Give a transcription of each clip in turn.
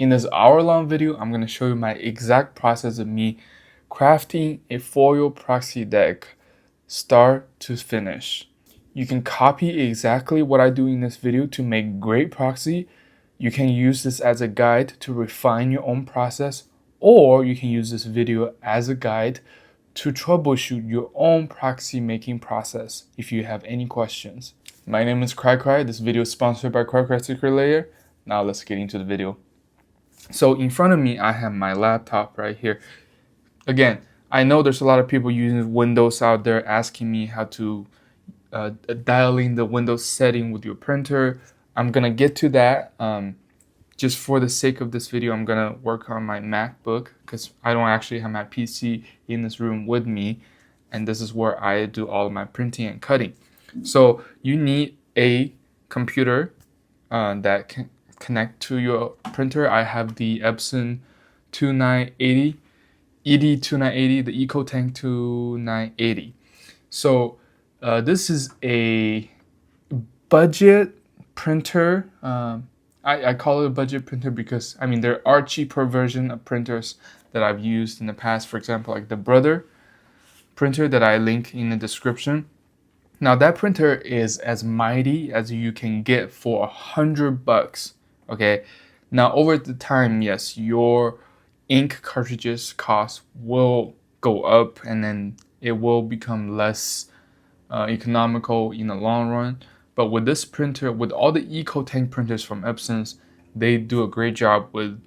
In this hour-long video, I'm going to show you my exact process of me crafting a foil proxy deck start to finish. You can copy exactly what I do in this video to make great proxy. You can use this as a guide to refine your own process, or you can use this video as a guide to troubleshoot your own proxy making process if you have any questions. My name is CryCry. This video is sponsored by CryCry Secret Layer. Now let's get into the video. So in front of me, I have my laptop right here. Again, I know there's a lot of people using Windows out there asking me how to dial in the Windows setting with your printer. I'm gonna get to that. Just for the sake of this video, I'm gonna work on my MacBook because I don't actually have my PC in this room with me, and this is where I do all of my printing and cutting. So you need a computer that can connect to your printer. I have the Epson 2980, ED2980, the EcoTank 2980. So this is a budget printer. I call it a budget printer because, I mean, there are cheaper version of printers that I've used in the past. For example, like the Brother printer that I link in the description. Now that printer is as mighty as you can get for $100. Okay. Now over the time, yes, your ink cartridges cost will go up, and then it will become less economical in the long run. But with this printer, with all the EcoTank printers from Epson, they do a great job with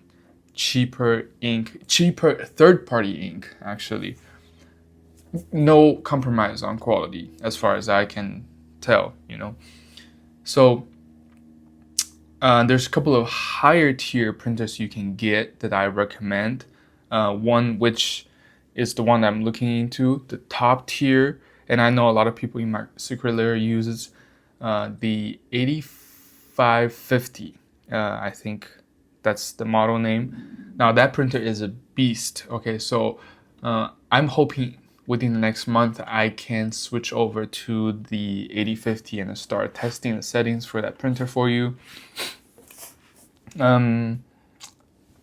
cheaper ink, cheaper third-party ink, actually. No compromise on quality as far as I can tell, you know. So there's a couple of higher tier printers you can get that I recommend. One which is the one I'm looking into, the top tier, and I know a lot of people in my secret layer uses the 8550. I think that's the model name. Now that printer is a beast. Okay, so I'm hoping within the next month I can switch over to the 8050 and start testing the settings for that printer for you.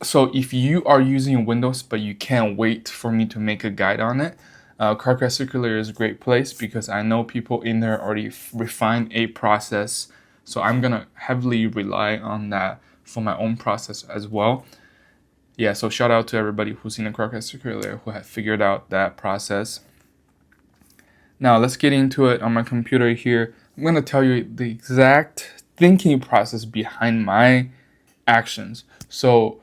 So if you are using Windows but you can't wait for me to make a guide on it, CryCry Secret Layer is a great place because I know people in there already refined a process. So I'm gonna heavily rely on that for my own process as well. Yeah, so shout out to everybody who's in the CryCry Secret Layer who have figured out that process. Now let's get into it on my computer here. I'm gonna tell you the exact thinking process behind my actions. So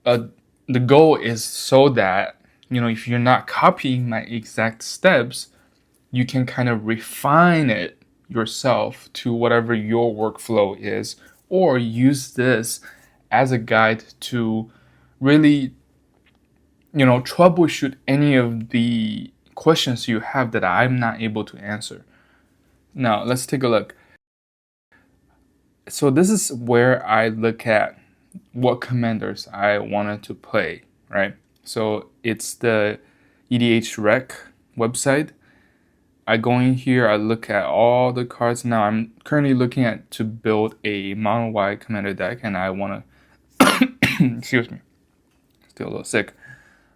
the goal is so that, you know, if you're not copying my exact steps, you can kind of refine it yourself to whatever your workflow is, or use this as a guide to really, you know, troubleshoot any of the questions you have that I'm not able to answer. Now let's take a look. So this is where I look at what commanders I wanted to play, right? So it's the EDHREC website. I go in here, I look at all the cards. Now I'm currently looking at to build a mono white commander deck, and I want to excuse me, still a little sick.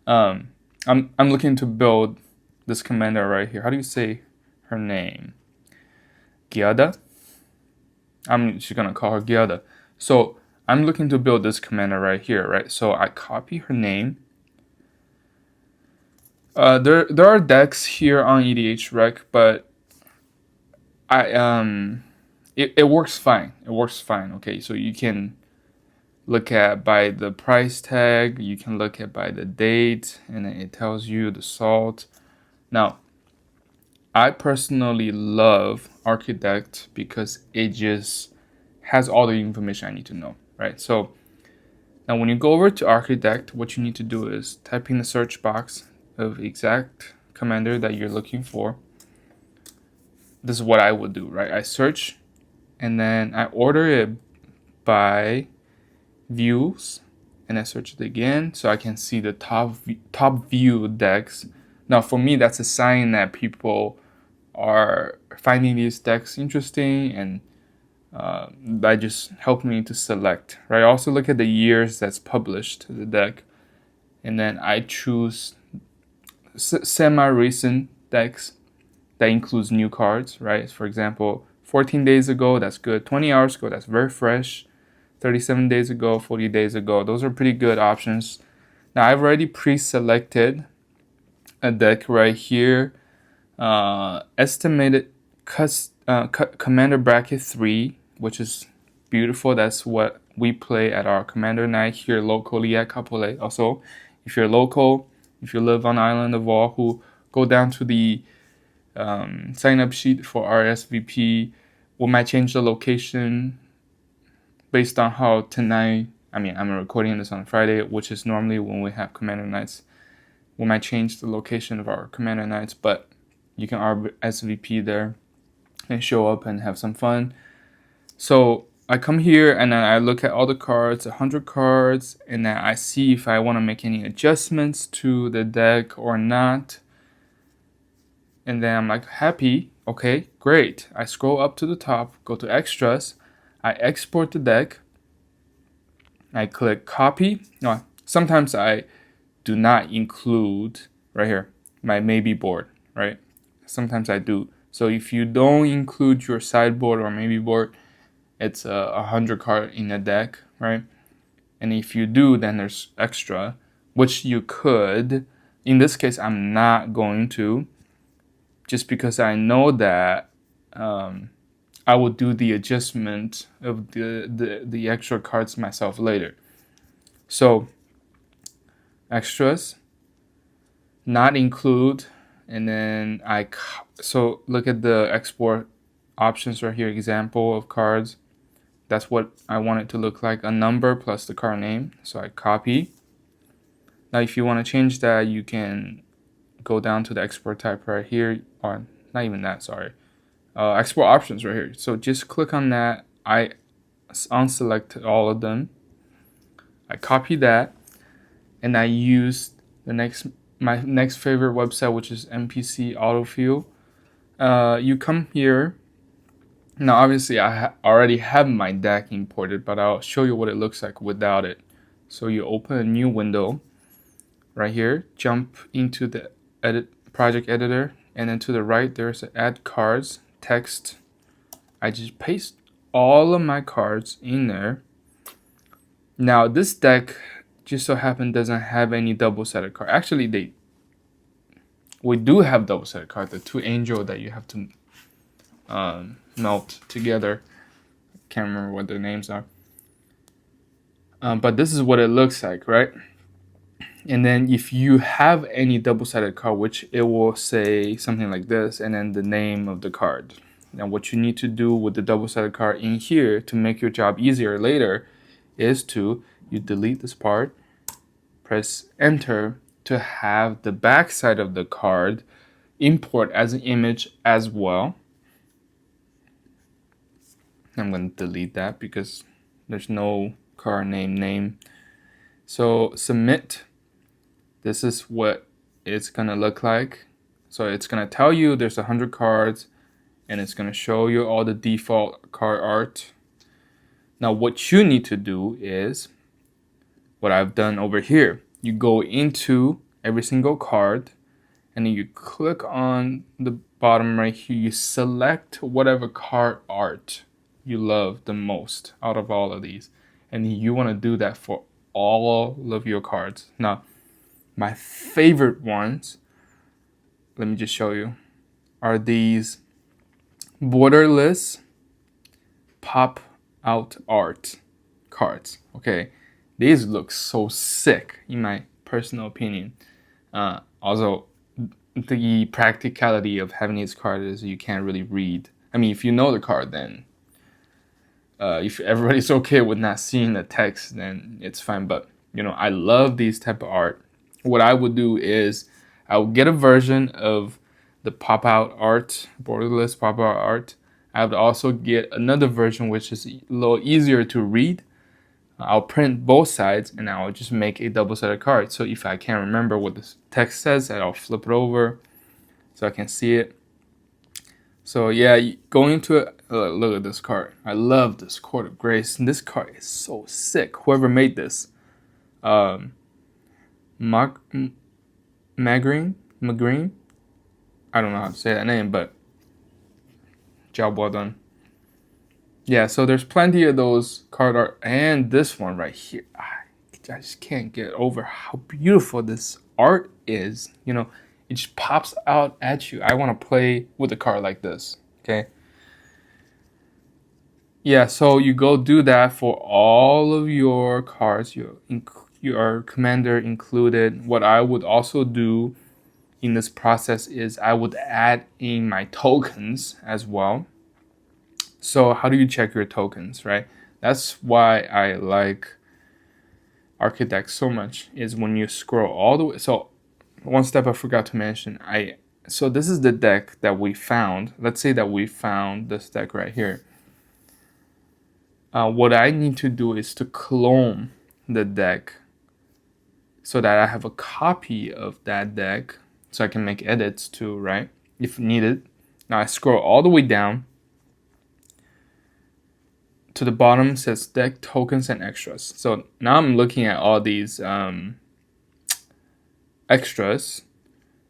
I'm looking to build this commander right here. How do you say her name? Giada? She's gonna call her Giada. So I'm looking to build this commander right here, right? So I copy her name. There are decks here on EDHREC, but it works fine. It works fine. Okay, so you can look at by the price tag. You can look at by the date, and then it tells you the salt. Now, I personally love Architect because it just has all the information I need to know, right? So now when you go over to Architect, what you need to do is type in the search box of exact commander that you're looking for. This is what I would do, right? I search, and then I order it by views, and I search it again so I can see the top view decks. Now for me, that's a sign that people are finding these decks interesting and That just helped me to select, right? I also look at the years that's published the deck, and then I choose semi-recent decks that includes new cards, right? For example, 14 days ago, that's good. 20 hours ago, that's very fresh. 37 days ago, 40 days ago, those are pretty good options. Now I've already pre-selected a deck right here. Estimated Commander Bracket 3, which is beautiful. That's what we play at our Commander Night here locally at Kapolei. Also, if you're local, if you live on Island of Oahu, go down to the sign up sheet for RSVP. We might change the location based on how tonight, I'm recording this on Friday, which is normally when we have Commander Nights. We might change the location of our Commander Nights, but you can RSVP there and show up and have some fun. So I come here and then I look at all the cards, 100 cards, and then I see if I want to make any adjustments to the deck or not. And then I'm like, happy, okay, great. I scroll up to the top, go to extras, I export the deck, I click copy. No, sometimes I do not include right here my maybe board, right? Sometimes I do. So if you don't include your sideboard or maybe board, it's 100 card in a deck, right? And if you do, then there's extra, which you could. In this case, I'm not going to, just because I know that I will do the adjustment of the extra cards myself later. So extras, not include, and then so look at the export options right here, example of cards. That's what I want it to look like, a number plus the card name. So I copy. Now if you want to change that, you can go down to the export type right here, or not even that, sorry. Export options right here. So just click on that. I unselect all of them. I copy that, and I use my next favorite website, which is MPC Autofill. You come here. Now, obviously, I already have my deck imported, but I'll show you what it looks like without it. So you open a new window right here, jump into the project editor, and then to the right, there's an add cards text. I just paste all of my cards in there. Now, this deck just so happen doesn't have any double-sided card. Actually, we do have double-sided cards, the two angel that you have to melt together. Can't remember what their names are. But this is what it looks like, right? And then if you have any double-sided card, which it will say something like this, and then the name of the card. Now what you need to do with the double-sided card in here to make your job easier later is you delete this part, press enter to have the back side of the card import as an image as well. I'm going to delete that because there's no card name. So submit. This is what it's going to look like. So it's going to tell you there's 100 cards, and it's going to show you all the default card art. Now what you need to do is what I've done over here. You go into every single card, and then you click on the bottom right here. You select whatever card art you love the most out of all of these, and you want to do that for all of your cards. Now my favorite ones, let me just show you, are these borderless pop out art cards. Okay, these look so sick in my personal opinion. Also, the practicality of having these cards is you can't really read. I mean, if you know the card, then if everybody's okay with not seeing the text, then it's fine. But I love these type of art. What I would do is I would get a version of the pop-out art, borderless pop-out art. I would also get another version which is a little easier to read. I'll print both sides, and I'll just make a double-sided card. So if I can't remember what the text says, I'll flip it over so I can see it. So yeah, going into it, look at this card. I love this Court of Grace, and this card is so sick. Whoever made this, um, Mag- Magreen. I don't know how to say that name, but job well done. Yeah, so there's plenty of those card art, and this one right here. I just can't get over how beautiful this art is. You know, it just pops out at you. I want to play with a card like this. Okay. Yeah, so you go do that for all of your cards, your commander included. What I would also do in this process is I would add in my tokens as well. So how do you check your tokens, right? That's why I like Architect so much, is when you scroll all the way. So one step I forgot to mention, so this is the deck that we found. Let's say that we found this deck right here. What I need to do is to clone the deck so that I have a copy of that deck so I can make edits to, right? If needed. Now I scroll all the way down to the bottom, says deck tokens and extras. So now I'm looking at all these extras.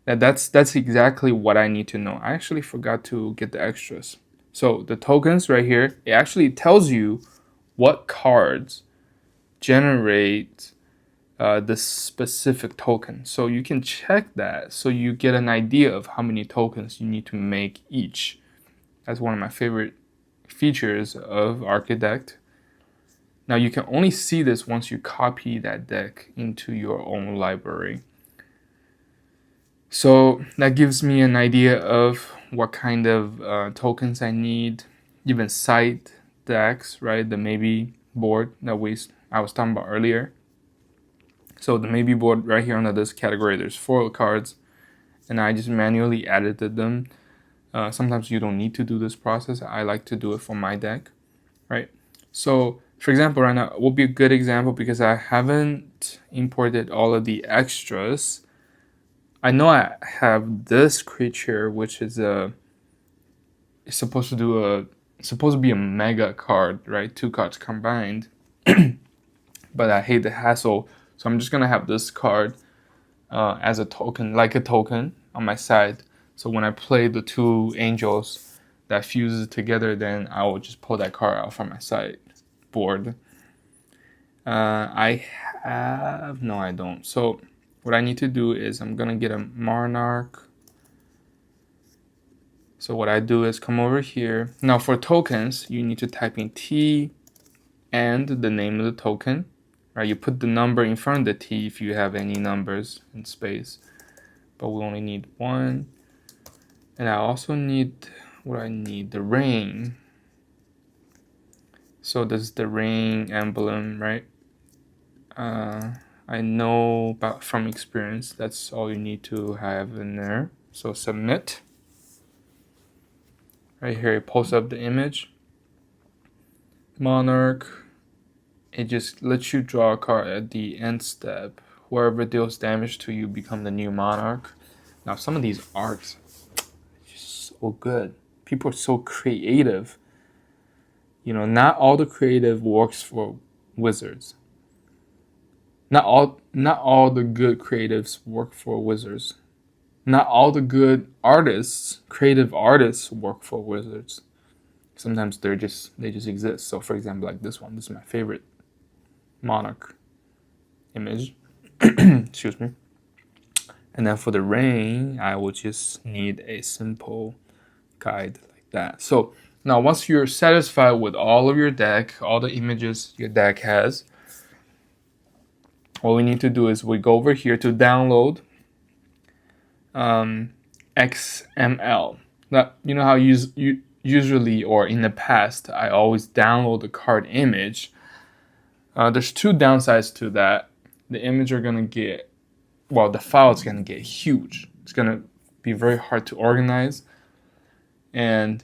That's exactly what I need to know. I actually forgot to get the extras. So the tokens right here, it actually tells you what cards generate this specific token. So you can check that so you get an idea of how many tokens you need to make each. That's one of my favorite features of Architect. Now you can only see this once you copy that deck into your own library. So that gives me an idea of what kind of tokens I need, even side decks, right? The maybe board that I was talking about earlier. So the maybe board right here under this category, there's 4 cards, and I just manually edited them. Sometimes you don't need to do this process. I like to do it for my deck, right? So for example, right now will be a good example because I haven't imported all of the extras. I know I have this creature, which is supposed to be a mega card, right? 2 cards combined. But I hate the hassle, so I'm just gonna have this card as a token, like a token on my side. So when I play the 2 angels that fuses together, then I will just pull that card out from my side board. I don't. So what I need to do is I'm gonna get a monarch. So what I do is come over here. Now for tokens, you need to type in T and the name of the token. Right, you put the number in front of the T if you have any numbers in space. But we only need 1. And I also need, the ring. So this is the ring emblem, right? I know about from experience, that's all you need to have in there. So submit. Right here, it pulls up the image. Monarch. It just lets you draw a card at the end step. Whoever deals damage to you become the new monarch. Now some of these arts are just so good. People are so creative. You know, not all the creative works for wizards. Not all the good creatives work for wizards. Not all the good artists, creative artists, work for wizards. Sometimes they just exist. So for example, like this one, this is my favorite monarch image. Excuse me. And then for the ring, I will just need a simple guide like that. So now once you're satisfied with all of your deck, all the images your deck has, what we need to do is we go over here to download XML. Now, you know how usually or in the past, I always download the card image. There's 2 downsides to that. The image are gonna get, the file is gonna get huge. It's gonna be very hard to organize, and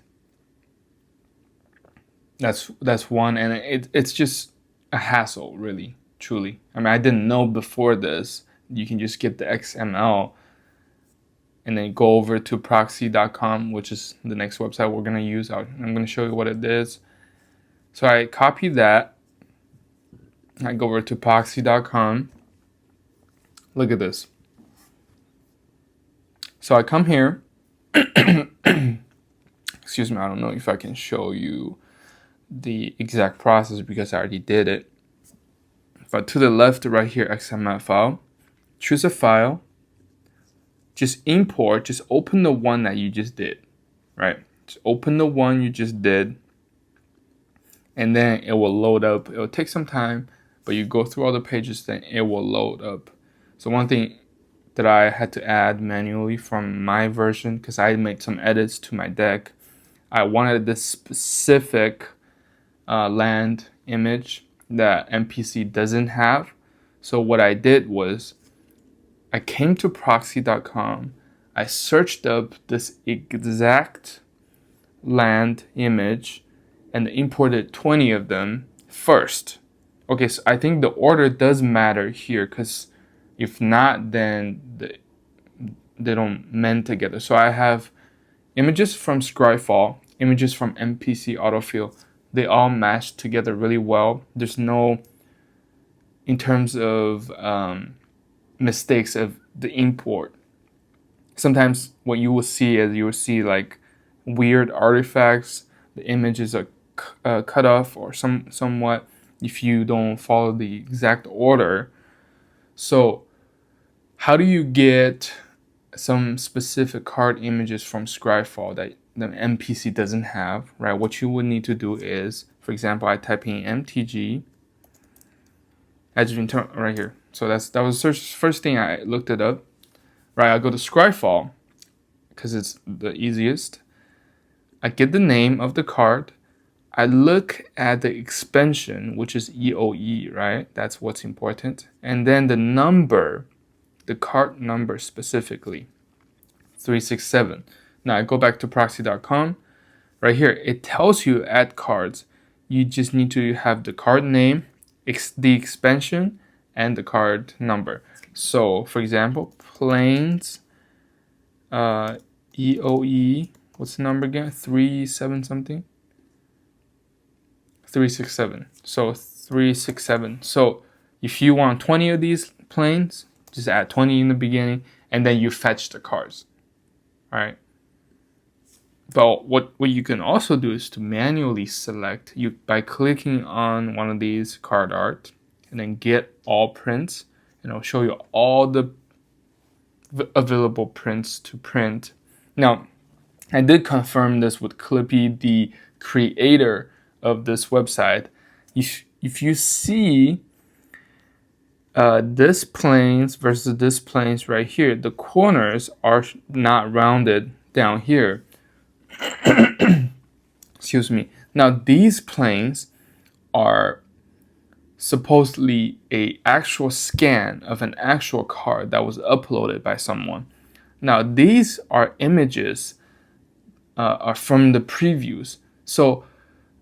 that's one. And it's just a hassle, really, truly. I mean, I didn't know before this. You can just get the XML and then go over to proxy.com, which is the next website we're going to use. I'm going to show you what it is. So I copy that. I go over to proxy.com. Look at this. So I come here. Excuse me, I don't know if I can show you the exact process because I already did it. But to the left right here, XML file, choose a file, just import, just open the one that you just did, right? Just open the one you just did, and then it will load up. It will take some time, but you go through all the pages, then it will load up. So one thing that I had to add manually from my version, because I made some edits to my deck, I wanted this specific land image that MPC doesn't have. So what I did was I came to proxy.com, I searched up this exact land image and imported 20 of them first. Okay, so I think the order does matter here, because if not, then they don't mend together. So I have images from Scryfall, images from MPC autofill. They all match together really well. There's no, in terms of mistakes of the import. Sometimes what you will see is you will see like weird artifacts. The images are cut off or somewhat if you don't follow the exact order. So how do you get some specific card images from Scryfall that the MPC doesn't have, right? What you would need to do is, for example, I type in MTG adjuvant right here. So that was the first thing I looked it up, right? I go to Scryfall because it's the easiest. I get the name of the card. I look at the expansion, which is EOE, right? That's what's important. And then the number, the card number specifically, 367. Now I go back to proxy.com. Right here, it tells you add cards. You just need to have the card name, the expansion, and the card number. So for example, planes, EOE, what's the number again? 37 something? 367. So 367. So if you want 20 of these planes, just add 20 in the beginning, and then you fetch the cards. All right. But what you can also do is to manually select you by clicking on one of these card art, and then get all prints, and it'll show you all the available prints to print. Now, I did confirm this with Clippy, the creator of this website. If you see this planes versus this planes right here, the corners are not rounded down here. Excuse me. Now these planes are supposedly a actual scan of an actual card that was uploaded by someone. Now these are images are from the previews. So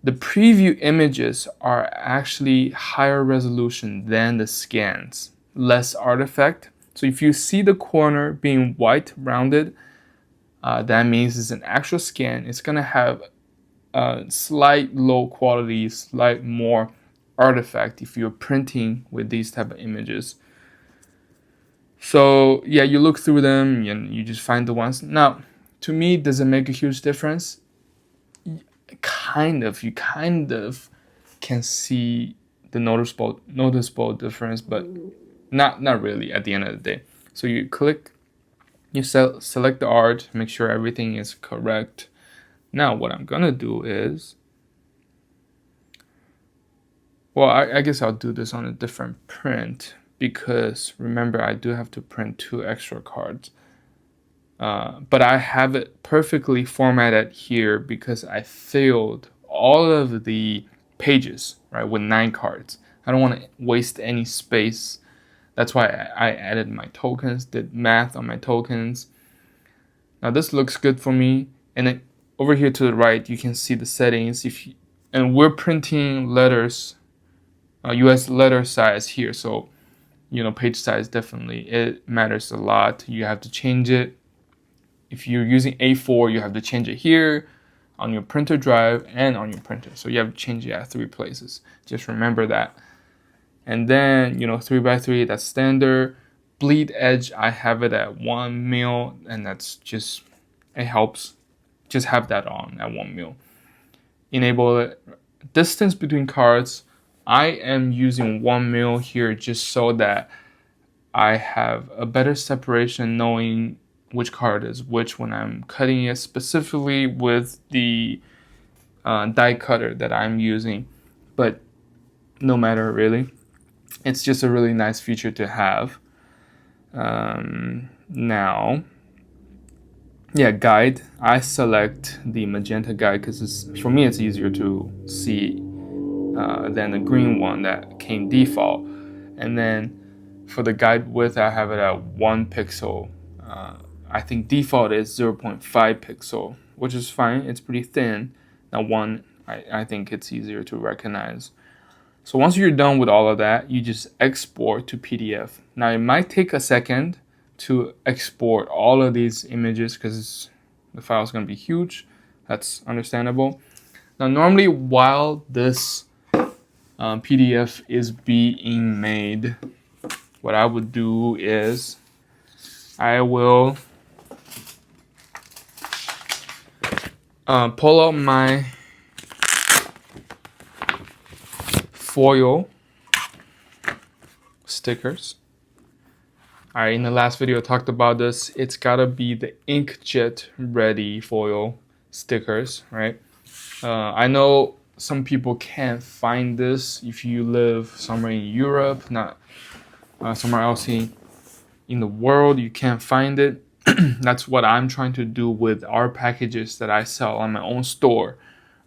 the preview images are actually higher resolution than the scans, less artifact. So if you see the corner being white rounded, that means it's an actual scan. It's gonna have slight low quality, slight more artifact if you're printing with these type of images. So yeah, you look through them and you just find the ones. Now, to me, does it make a huge difference? You kind of can see the noticeable difference, but not really at the end of the day. So you click, you select the art, make sure everything is correct. Now what I'm gonna do is, well, I guess I'll do this on a different print, because remember I do have to print 2 extra cards. But I have it perfectly formatted here because I filled all of the pages, right, with 9 cards. I don't want to waste any space. That's why I added my tokens, did math on my tokens. Now this looks good for me. And then over here to the right, you can see the settings. And we're printing letters, US letter size here. So, page size definitely, it matters a lot. You have to change it. if you're using A4, you have to change it here, on your printer drive, and on your printer. So you have to change it at 3 places. Just remember that. And then, 3x3, that's standard. Bleed edge, I have it at 1 mil, and that's just, it helps. Just have that on at 1 mil. Enable it. Distance between cards, I am using 1 mil here just so that I have a better separation knowing which card is which when I'm cutting it, specifically with the die cutter that I'm using. But no matter really, it's just a really nice feature to have. Now, guide. I select the magenta guide because for me it's easier to see than the green one that came default. And then for the guide width, I have it at 1 pixel. I think default is 0.5 pixel, which is fine. It's pretty thin. Now 1, I think it's easier to recognize. So once you're done with all of that, you just export to PDF. Now it might take a second to export all of these images because the file is going to be huge. That's understandable. Now normally while this PDF is being made, what I would do is I will pull out my foil stickers. Alright, in the last video I talked about this. It's gotta be the inkjet ready foil stickers, right? I know some people can't find this if you live somewhere in Europe, not somewhere else in the world, you can't find it. That's what I'm trying to do with our packages that I sell on my own store,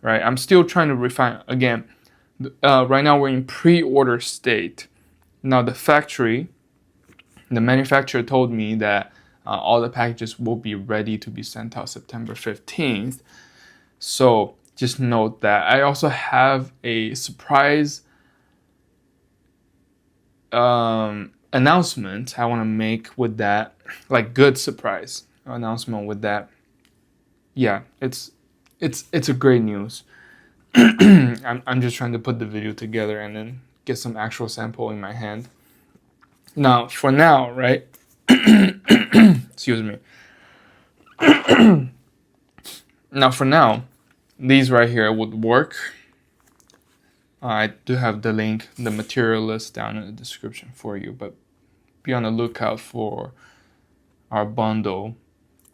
right? I'm still trying to refine. Again, right now we're in pre-order state. Now the manufacturer told me that all the packages will be ready to be sent out September 15th. So just note that. I also have a surprise announcement I want to make with that, like good surprise announcement with that. Yeah, it's a great news. I'm just trying to put the video together and then get some actual sample in my hand. Now, for now, right? Excuse me. Now, for now, these right here would work. I do have the link, the material list down in the description for you, but be on the lookout for our bundle,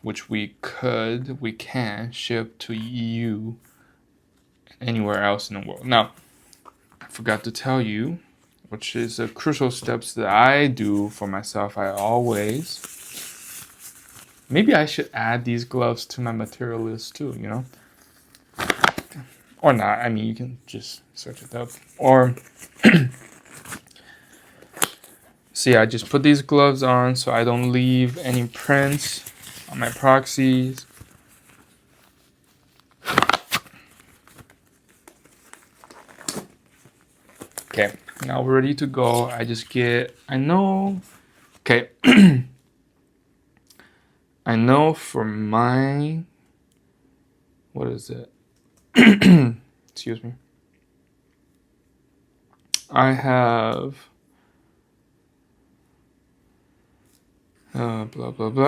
which we can ship to you anywhere else in the world. Now, I forgot to tell you, which is the crucial steps that I do for myself. Maybe I should add these gloves to my material list too, Or not. I mean, you can just search it up. Or, see, I just put these gloves on so I don't leave any prints on my proxies. Okay, now we're ready to go. I know for mine, what is it? Excuse me. I have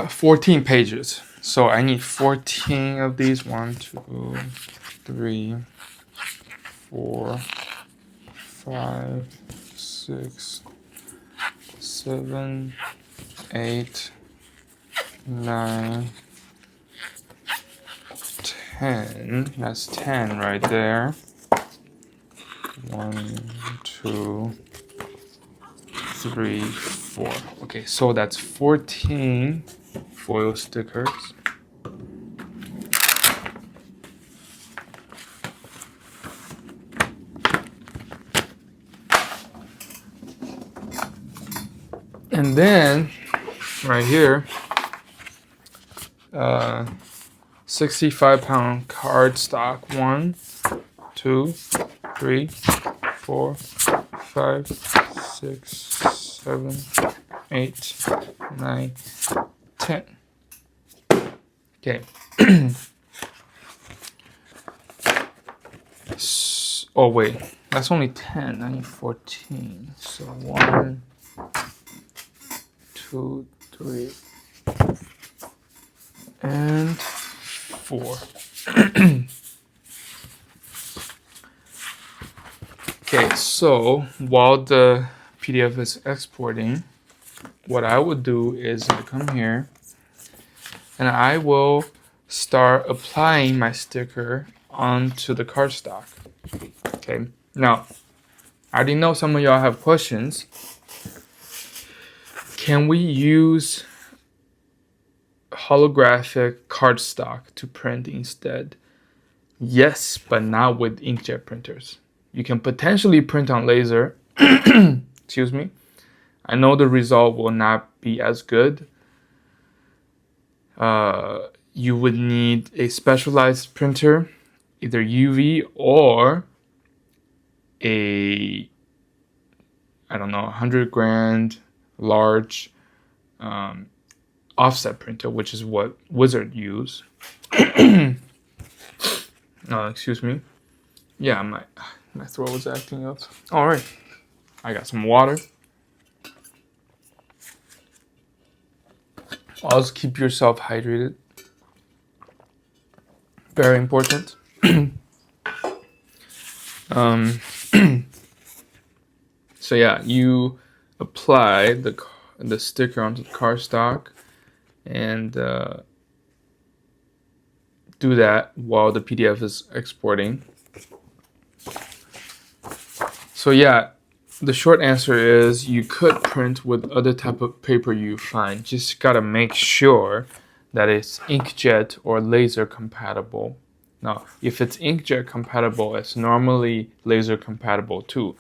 14 pages. So I need 14 of these. 1, 2, 3, 4, 5, 6, 7, 8, 9, 10. That's 10 right there. 1, 2, 3, 4. Okay, so that's 14 foil stickers. And then right here, 65-pound cardstock. 1, 2, 3, 4, 5, 6, 7, 8, 9, 10. Okay. Oh wait, that's only 10. I need 14. So 1, 2, 3, and 4. Okay, so while the PDF is exporting, what I would do is I come here and I will start applying my sticker onto the cardstock. Okay, now I already know some of y'all have questions. Can we use holographic cardstock to print instead? Yes, but not with inkjet printers. You can potentially print on laser. Excuse me. I know the result will not be as good. You would need a specialized printer, either UV or a, I don't know, 100 grand large offset printer, which is what Wizard use. Excuse me. Yeah, my throat was acting up. All right, I got some water. Always keep yourself hydrated. Very important. So yeah, you apply the sticker onto the cardstock and do that while the PDF is exporting. So yeah, the short answer is you could print with other type of paper you find. Just gotta make sure that it's inkjet or laser compatible. Now, if it's inkjet compatible, it's normally laser compatible too.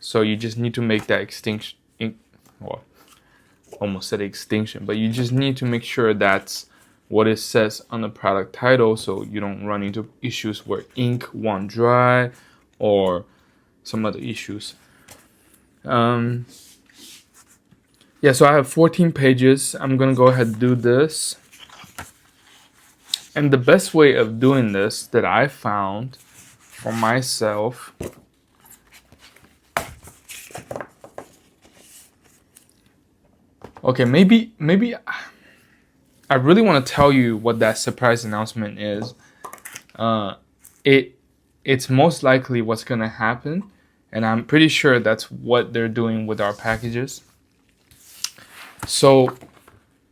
So you just need to make that almost said extinction, but you just need to make sure that's what it says on the product title, so you don't run into issues where ink won't dry or some other issues. Yeah, so I have 14 pages. I'm gonna go ahead and do this. And the best way of doing this that I found for myself okay, maybe I really want to tell you what that surprise announcement is. It's most likely what's gonna happen, and I'm pretty sure that's what they're doing with our packages. So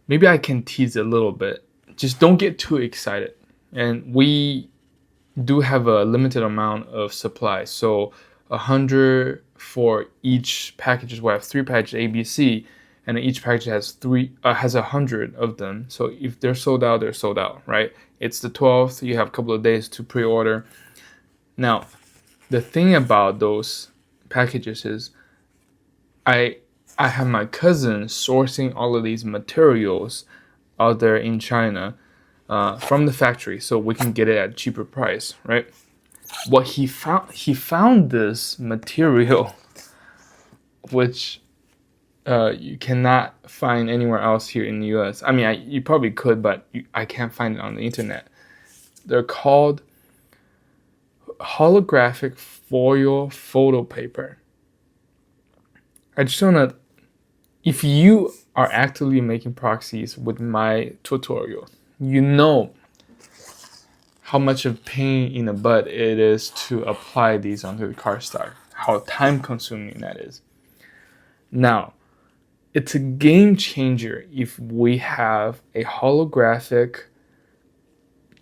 maybe I can tease a little bit. Just don't get too excited. And we do have a limited amount of supply. So 100 for each packages. We have 3 packages ABC, and each package has 100 of them. So if they're sold out, they're sold out, right? It's the 12th. You have a couple of days to pre-order. Now, the thing about those packages is I have my cousin sourcing all of these materials out there in China from the factory, so we can get it at a cheaper price, right? What he found this material, which you cannot find anywhere else here in the U.S. I mean, you probably could, but I can't find it on the internet. They're called holographic foil photo paper. I just want to, if you are actively making proxies with my tutorial, you know how much of pain in the butt it is to apply these onto the cardstock, how time consuming that is. Now, it's a game changer if we have a holographic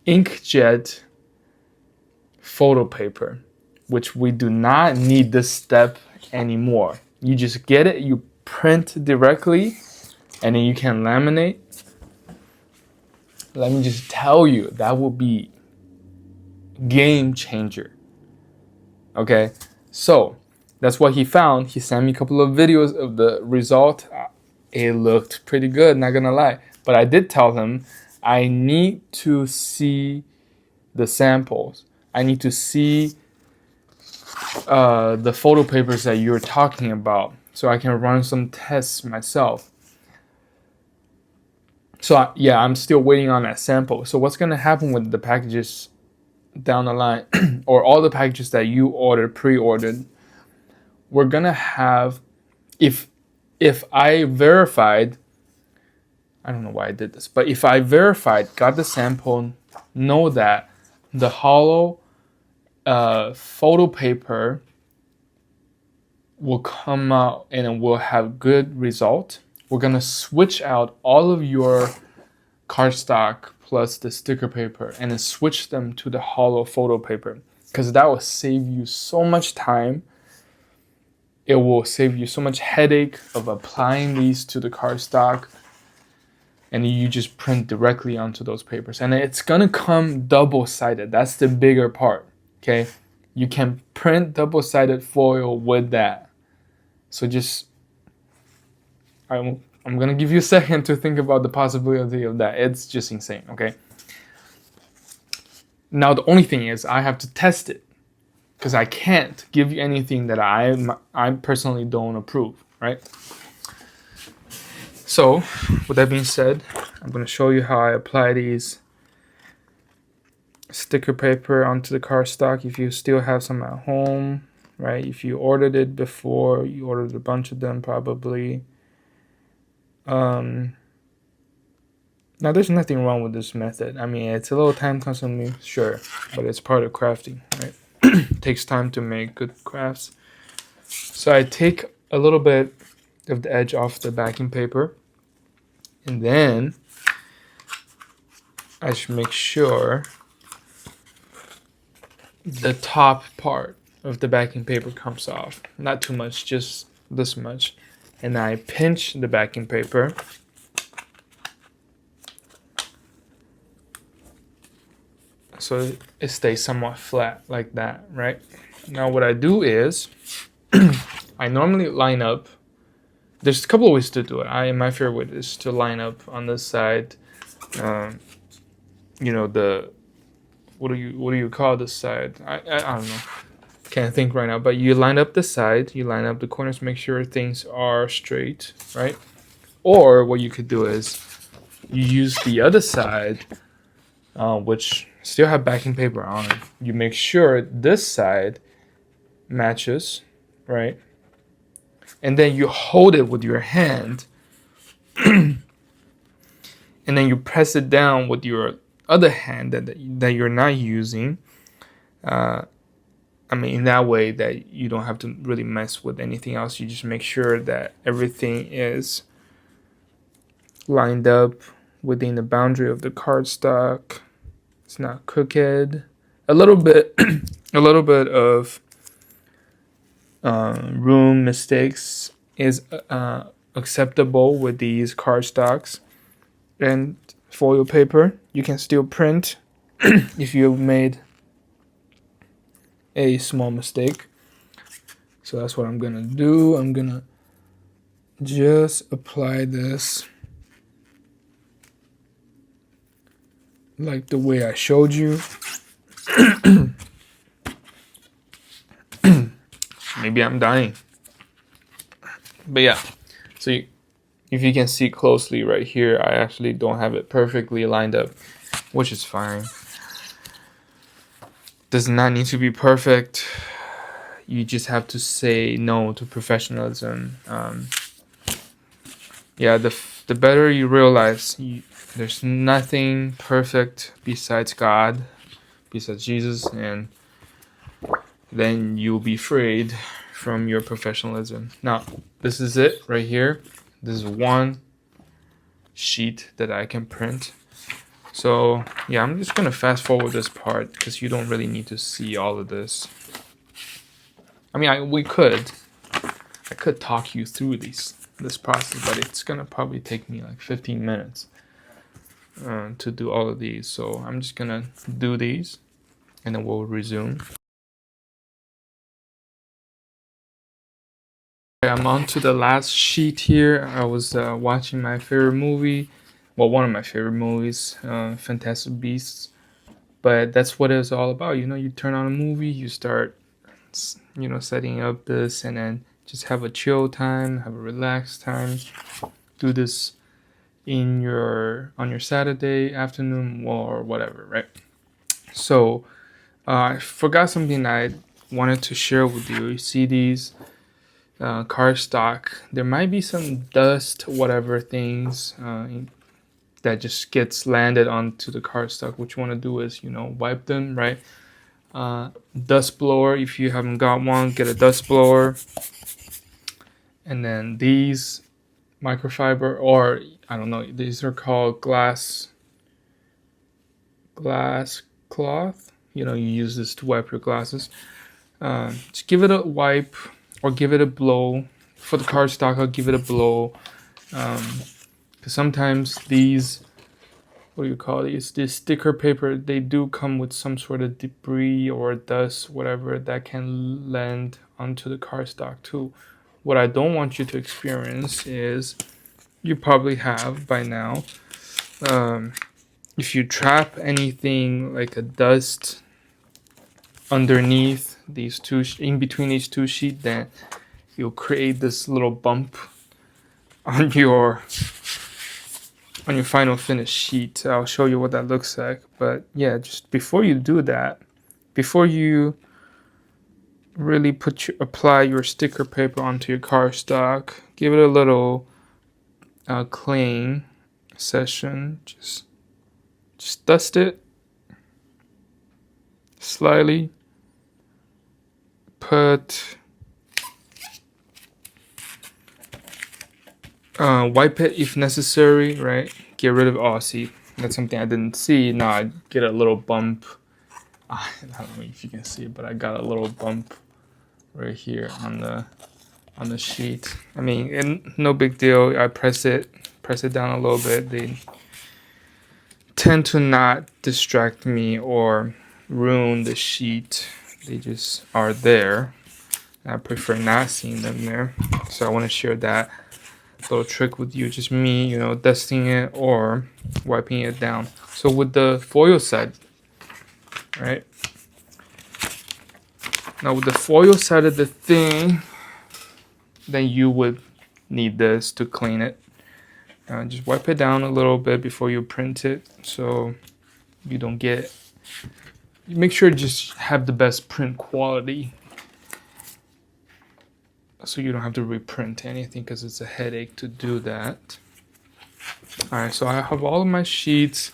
inkjet photo paper, which we do not need this step anymore. You just get it, you print directly, and then you can laminate. Let me just tell you, that will be game changer. Okay, so that's what he found. He sent me a couple of videos of the result. It looked pretty good, not gonna lie. But I did tell him I need to see the samples. I need to see the photo papers that you're talking about, so I can run some tests myself. So yeah, I'm still waiting on that sample. So what's gonna happen with the packages down the line, or all the packages that you ordered, pre-ordered, we're gonna have, if I verified, I don't know why I did this, but if I verified, got the sample, know that the hollow photo paper will come out and it will have good result, we're gonna switch out all of your cardstock plus the sticker paper and then switch them to the hollow photo paper, because that will save you so much time. It will save you so much headache of applying these to the cardstock, and you just print directly onto those papers. And it's gonna come double-sided. That's the bigger part, okay? You can print double-sided foil with that. So just, I'm gonna give you a second to think about the possibility of that. It's just insane, okay? Now the only thing is I have to test it, because I can't give you anything that I personally don't approve, right? So with that being said, I'm going to show you how I apply these sticker paper onto the cardstock. If you still have some at home, right? If you ordered it before, you ordered a bunch of them probably. Now there's nothing wrong with this method. I mean, it's a little time consuming, sure, but it's part of crafting, right? It takes time to make good crafts. So I take a little bit of the edge off the backing paper, and then I should make sure the top part of the backing paper comes off. Not too much, just this much. And I pinch the backing paper. So it stays somewhat flat like that, right? Now what I do is, I normally line up. There's a couple of ways to do it. My favorite way is to line up on this side. You know, the what do you call this side? I don't know. Can't think right now. But you line up the side. You line up the corners. Make sure things are straight, right? Or what you could do is you use the other side, which still have backing paper on it. You make sure this side matches, right? And then you hold it with your hand, and then you press it down with your other hand that you're not using. I mean, in that way that you don't have to really mess with anything else. You just make sure that everything is lined up within the boundary of the cardstock. It's not crooked. A little bit of room mistakes is acceptable with these cardstocks and foil paper. You can still print if you've made a small mistake. So that's what I'm gonna do. I'm gonna just apply this like the way I showed you. Maybe I'm dying. But yeah, so if you can see closely right here, I actually don't have it perfectly lined up, which is fine. Does not need to be perfect. You just have to say no to professionalism. Yeah, the better you realize there's nothing perfect besides God, besides Jesus, and then you'll be freed from your professionalism. Now, this is it right here. This is one sheet that I can print. So yeah, I'm just gonna fast forward this part because you don't really need to see all of this. I mean, I could talk you through this process, but it's gonna probably take me like 15 minutes to do all of these. So I'm just gonna do these, and then we'll resume. I'm on to the last sheet here. I was watching my favorite movie, well, one of my favorite movies, Fantastic Beasts. But that's what it's all about. You know, you turn on a movie, you start, setting up this, and then just have a chill time, have a relaxed time, do this on your Saturday afternoon or whatever, right? So I forgot something I wanted to share with you. You see these cardstock. There might be some dust, whatever things that just gets landed onto the cardstock. What you want to do is, wipe them, right? Dust blower. If you haven't got one, get a dust blower. And then these microfiber, or I don't know, these are called glass cloth. You use this to wipe your glasses. Just give it a wipe or give it a blow. For the cardstock, I'll give it a blow. Because sometimes these, what do you call these? This sticker paper, they do come with some sort of debris or dust, whatever, that can land onto the cardstock too. What I don't want you to experience is, you probably have by now, if you trap anything like a dust underneath these two, in between these two sheets, then you'll create this little bump on your final finished sheet. I'll show you what that looks like. But yeah, just before you do that, before you really apply your sticker paper onto your cardstock, give it a little clean session. Just dust it slightly. Wipe it if necessary, right? Get rid of, see, that's something I didn't see. Now I get a little bump. I don't know if you can see it, but I got a little bump right here on the sheet. I mean, no big deal. I press it down a little bit. They tend to not distract me or ruin the sheet. They just are there. I prefer not seeing them there. So I want to share that little trick with you. Just me, dusting it or wiping it down. So with the foil side, right? Now with the foil side of the thing, then you would need this to clean it. Just wipe it down a little bit before you print it, so you don't get. Make sure to just have the best print quality, so you don't have to reprint anything, because it's a headache to do that. All right, so I have all of my sheets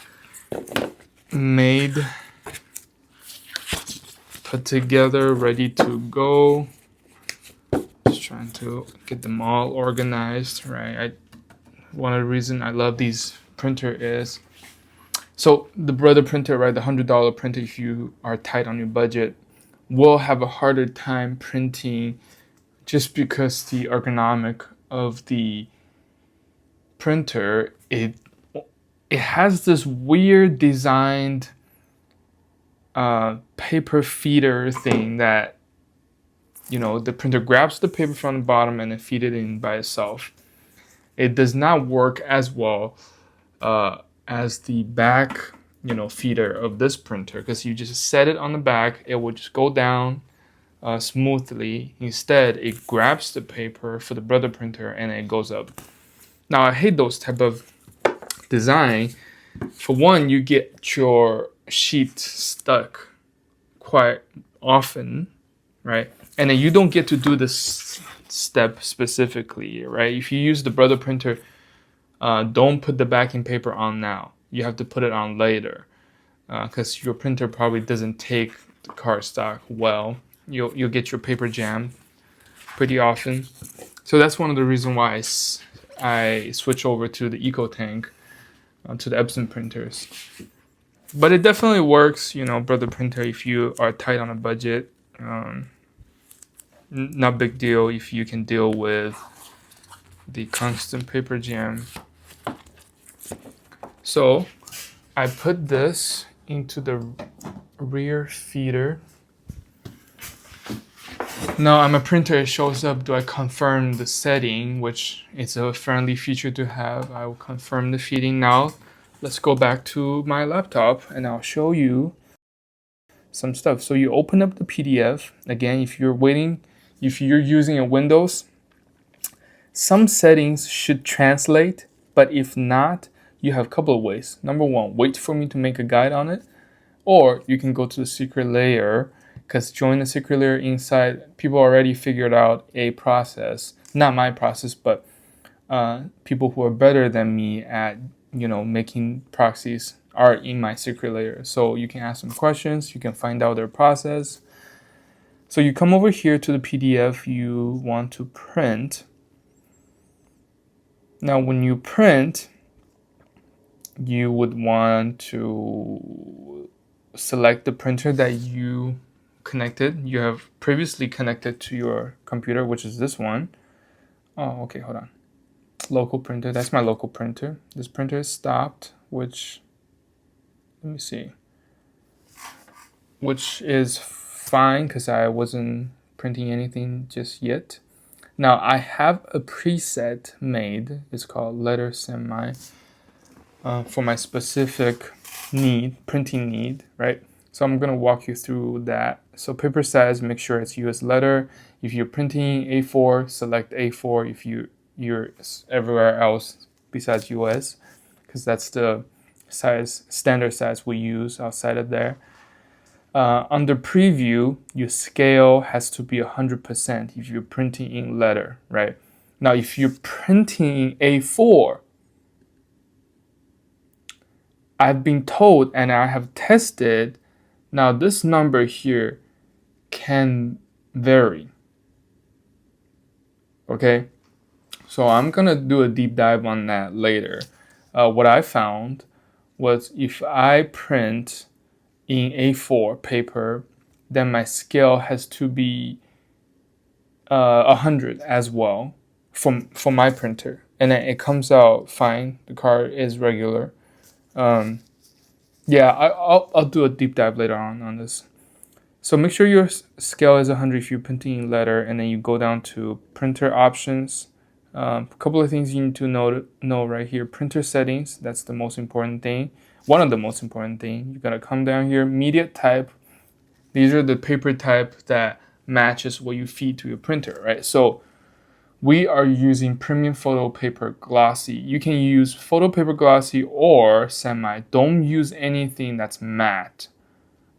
made, put together, ready to go. Just trying to get them all organized, right? One of the reasons I love these printer is, so the Brother printer, right, the $100 printer, if you are tight on your budget, will have a harder time printing, just because the ergonomic of the printer, it has this weird designed paper feeder thing that, the printer grabs the paper from the bottom and then feed it in by itself. It does not work as well as the back, feeder of this printer, because you just set it on the back, it will just go down smoothly. Instead, it grabs the paper for the Brother printer and it goes up. Now, I hate those type of design. For one, you get your sheet stuck quite often, right? And then you don't get to do this step specifically, right? If you use the Brother printer, don't put the backing paper on now. You have to put it on later, because your printer probably doesn't take the cardstock well. You'll get your paper jammed pretty often. So that's one of the reasons why I switch over to the EcoTank, to the Epson printers. But it definitely works, Brother printer, if you are tight on a budget. Not big deal if you can deal with the constant paper jam. So I put this into the rear feeder. Now on my printer, it shows up, do I confirm the setting, which is a friendly feature to have. I will confirm the feeding. Now let's go back to my laptop and I'll show you some stuff. So you open up the PDF. Again, if you're using a Windows, some settings should translate, But if not, you have a couple of ways. Number one, wait for me to make a guide on it. Or you can go to the secret layer, because join the secret layer inside, people already figured out a process. Not my process, but people who are better than me at making proxies are in my secret layer. So you can ask them questions, you can find out their process. So you come over here to the PDF you want to print. Now when you print, you would want to select the printer that you have previously connected to your computer, which is this one. Oh, okay, hold on. Local printer, that's my local printer. This printer is stopped, which, let me see, which is fine because I wasn't printing anything just yet. Now I have a preset made, it's called letter semi, for my specific printing need, right? So I'm gonna walk you through that. So paper size, make sure it's US letter. If you're printing A4, select A4. If you're everywhere else besides US, because that's the standard size we use outside of there. Under preview, your scale has to be 100% if you're printing in letter, right? Now, if you're printing A4, I've been told and I have tested, now this number here can vary. Okay, so I'm gonna do a deep dive on that later. What I found was if I print in A4 paper, then my scale has to be 100 as well from my printer, and then it comes out fine. The card is regular. Yeah, I'll do a deep dive later on this. So make sure your scale is 100 if you're printing in letter, and then you go down to printer options. A couple of things you need to know right here. Printer settings, that's the most important thing. One of the most important thing. You're gonna come down here, media type. These are the paper type that matches what you feed to your printer, right? So we are using premium photo paper glossy. You can use photo paper glossy or semi. Don't use anything that's matte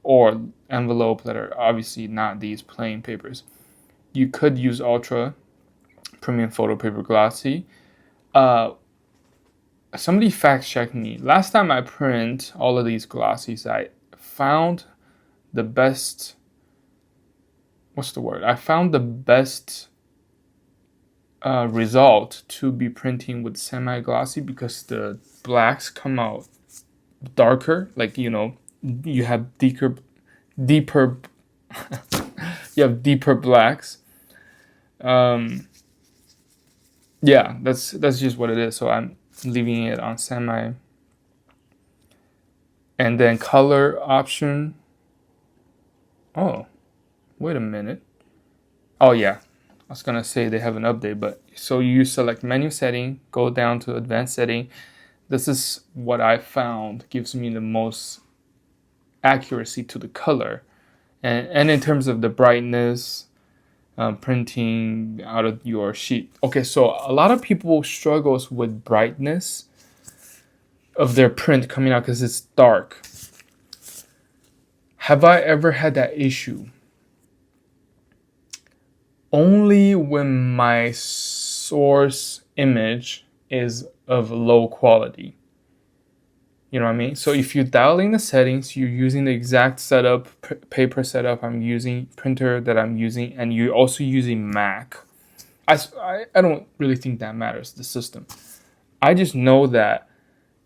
or envelope letter. Obviously not these plain papers. You could use ultra premium photo paper glossy. Somebody fact checked me. Last time I print all of these glossies, I found the best. What's the word? I found the best result to be printing with semi-glossy because the blacks come out darker. Like you have deeper you have deeper blacks. Yeah, that's just what it is. So I'm leaving it on semi. And then color option. Oh, wait a minute. Oh yeah, I was gonna say they have an update, but so you select menu setting, go down to advanced setting. This is what I found gives me the most accuracy to the color, and in terms of the brightness, printing out of your sheet. Okay, so a lot of people struggles with brightness of their print coming out because it's dark. Have I ever had that issue? Only when my source image is of low quality. You know what I mean? So if you dial in the settings, you're using the exact setup, paper setup I'm using, printer that I'm using, and you're also using Mac. I don't really think that matters, the system. I just know that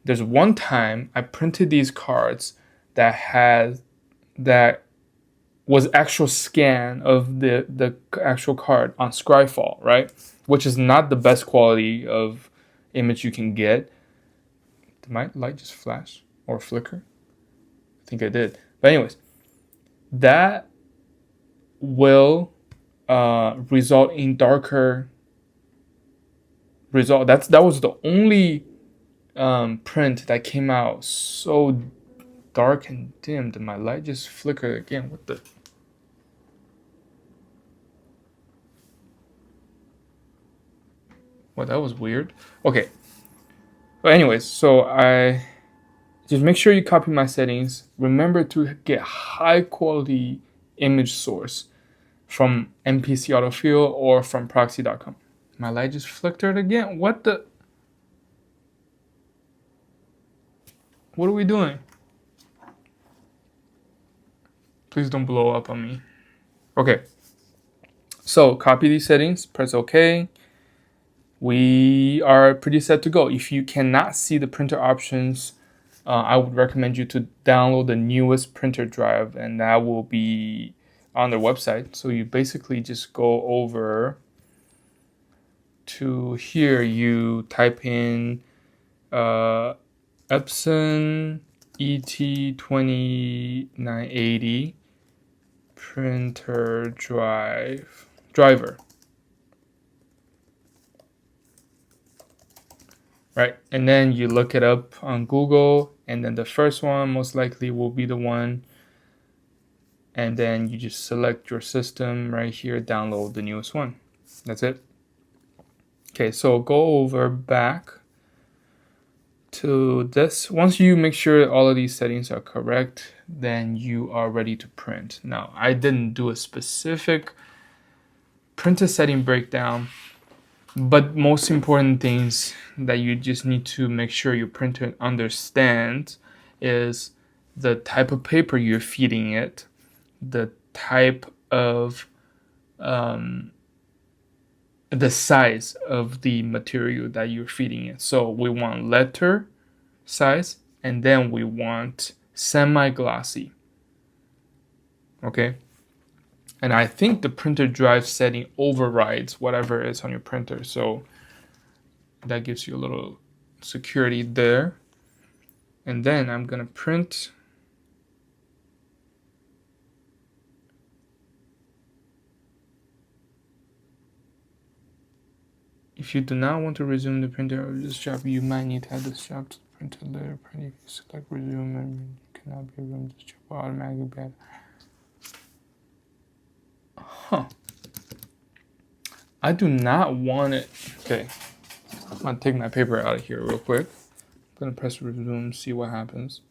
there's one time I printed these cards that was actual scan of the actual card on Scryfall, right? Which is not the best quality of image you can get. Did my light just flash or flicker? I think I did. But anyways, that will result in darker result. That was the only print that came out so dark and dim that my light just flickered again. What the? Well, that was weird. Okay. But anyways, so I just make sure you copy my settings. Remember to get high quality image source from MPC autofill or from proxy.com. My light just flickered again. What are we doing? Please don't blow up on me. Okay. So copy these settings, press OK. We are pretty set to go. If you cannot see the printer options, I would recommend you to download the newest printer drive, and that will be on their website. So you basically just go over to here, you type in Epson ET2980 printer driver. Right, and then you look it up on Google, and then the first one most likely will be the one, and then you just select your system right here, download the newest one. That's it. Okay, so go over back to this. Once you make sure all of these settings are correct, then you are ready to print. Now, I didn't do a specific printer setting breakdown, but most important things that you just need to make sure your printer understands is the type of paper you're feeding it, the type of the size of the material that you're feeding it. So we want letter size, and then we want semi-glossy. Okay. And I think the printer drive setting overrides whatever is on your printer. So that gives you a little security there. And then I'm going to print. If you do not want to resume the printer of this job, you might need to add this job to the printer later. If you select resume, and you cannot be resumed, this job will automatically be added. Huh. I do not want it. Okay. I'm going to take my paper out of here real quick. I'm going to press resume, see what happens.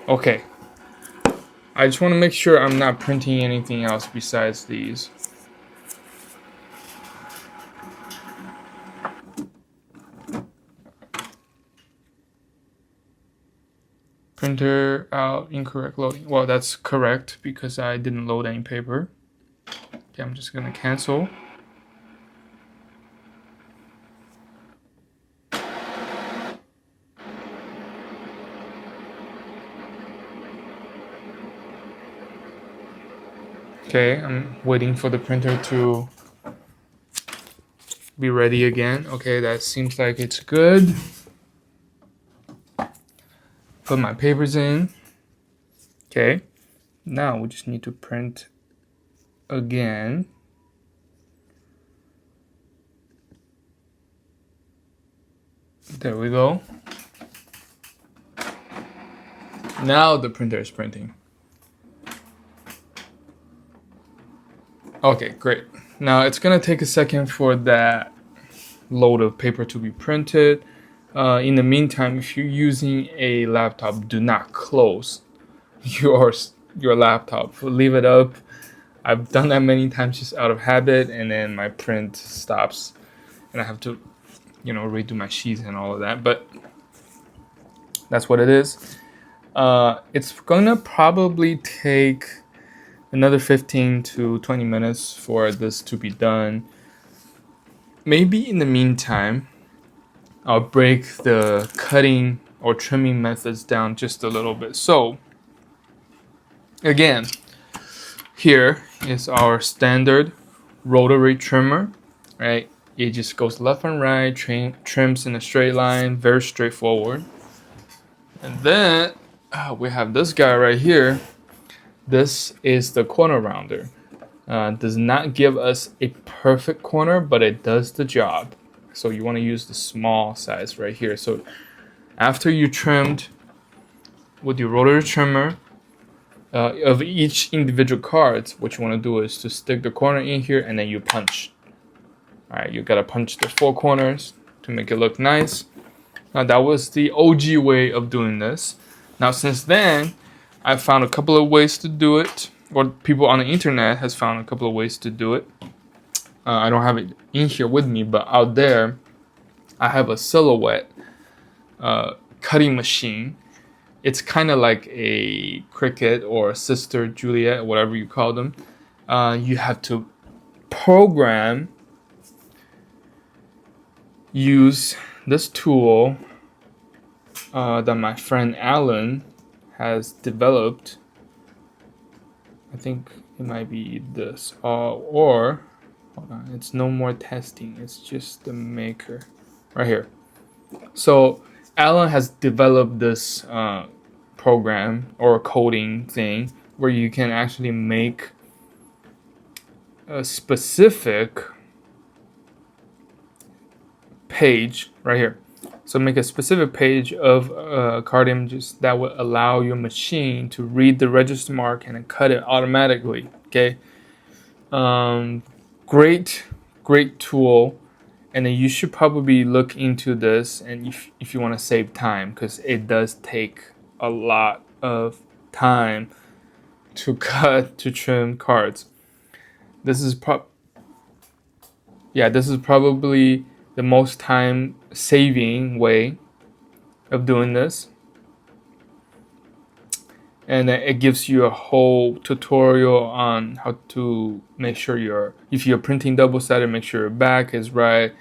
Okay. I just want to make sure I'm not printing anything else besides these. Printer out, incorrect loading. Well, that's correct because I didn't load any paper. Okay, I'm just gonna cancel. Okay, I'm waiting for the printer to be ready again. Okay, that seems like it's good. Put my papers in. Okay, now we just need to print again. There we go. Now the printer is printing. Okay, great. Now it's gonna take a second for that load of paper to be printed. In the meantime, if you're using a laptop, do not close your laptop. Leave it up. I've done that many times just out of habit, and then my print stops, and I have to, redo my sheets and all of that. But that's what it is. It's gonna probably take another 15 to 20 minutes for this to be done. Maybe in the meantime, I'll break the cutting or trimming methods down just a little bit. So, again, here is our standard rotary trimmer, right? It just goes left and right, trims in a straight line, very straightforward. And then we have this guy right here. This is the corner rounder. Does not give us a perfect corner, but it does the job. So you want to use the small size right here. So after you trimmed with your rotary trimmer of each individual cards, what you want to do is to stick the corner in here and then you punch. All right, you gotta punch the 4 corners to make it look nice. Now that was the OG way of doing this. Now since then, I found a couple of ways to do it, or people on the internet has found a couple of ways to do it. I don't have it in here with me, but out there, I have a Silhouette cutting machine. It's kind of like a Cricut or a Sister Juliet, whatever you call them. You have to use this tool that my friend Alan has developed. I think it might be this, or hold on, it's no more testing, it's just the maker right here. So Alan has developed this program or coding thing where you can actually make a specific page right here. So make a specific page of card images that will allow your machine to read the register mark and then cut it automatically. Okay, great tool, and then you should probably look into this, and if you want to save time, because it does take a lot of time to trim cards. This is probably the most time saving way of doing this, and it gives you a whole tutorial on how to make sure if you're printing double-sided, make sure your back is right,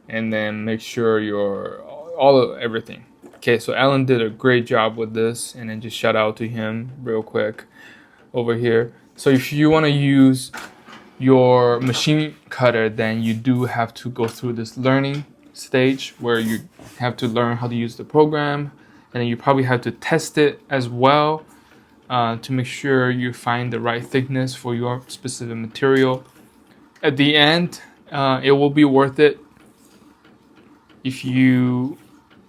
and then make sure everything. Okay, so Alan did a great job with this, and then just shout out to him real quick over here. So if you want to use your machine cutter, then you do have to go through this learning stage where you have to learn how to use the program, and then you probably have to test it as well to make sure you find the right thickness for your specific material. At the end, it will be worth it if you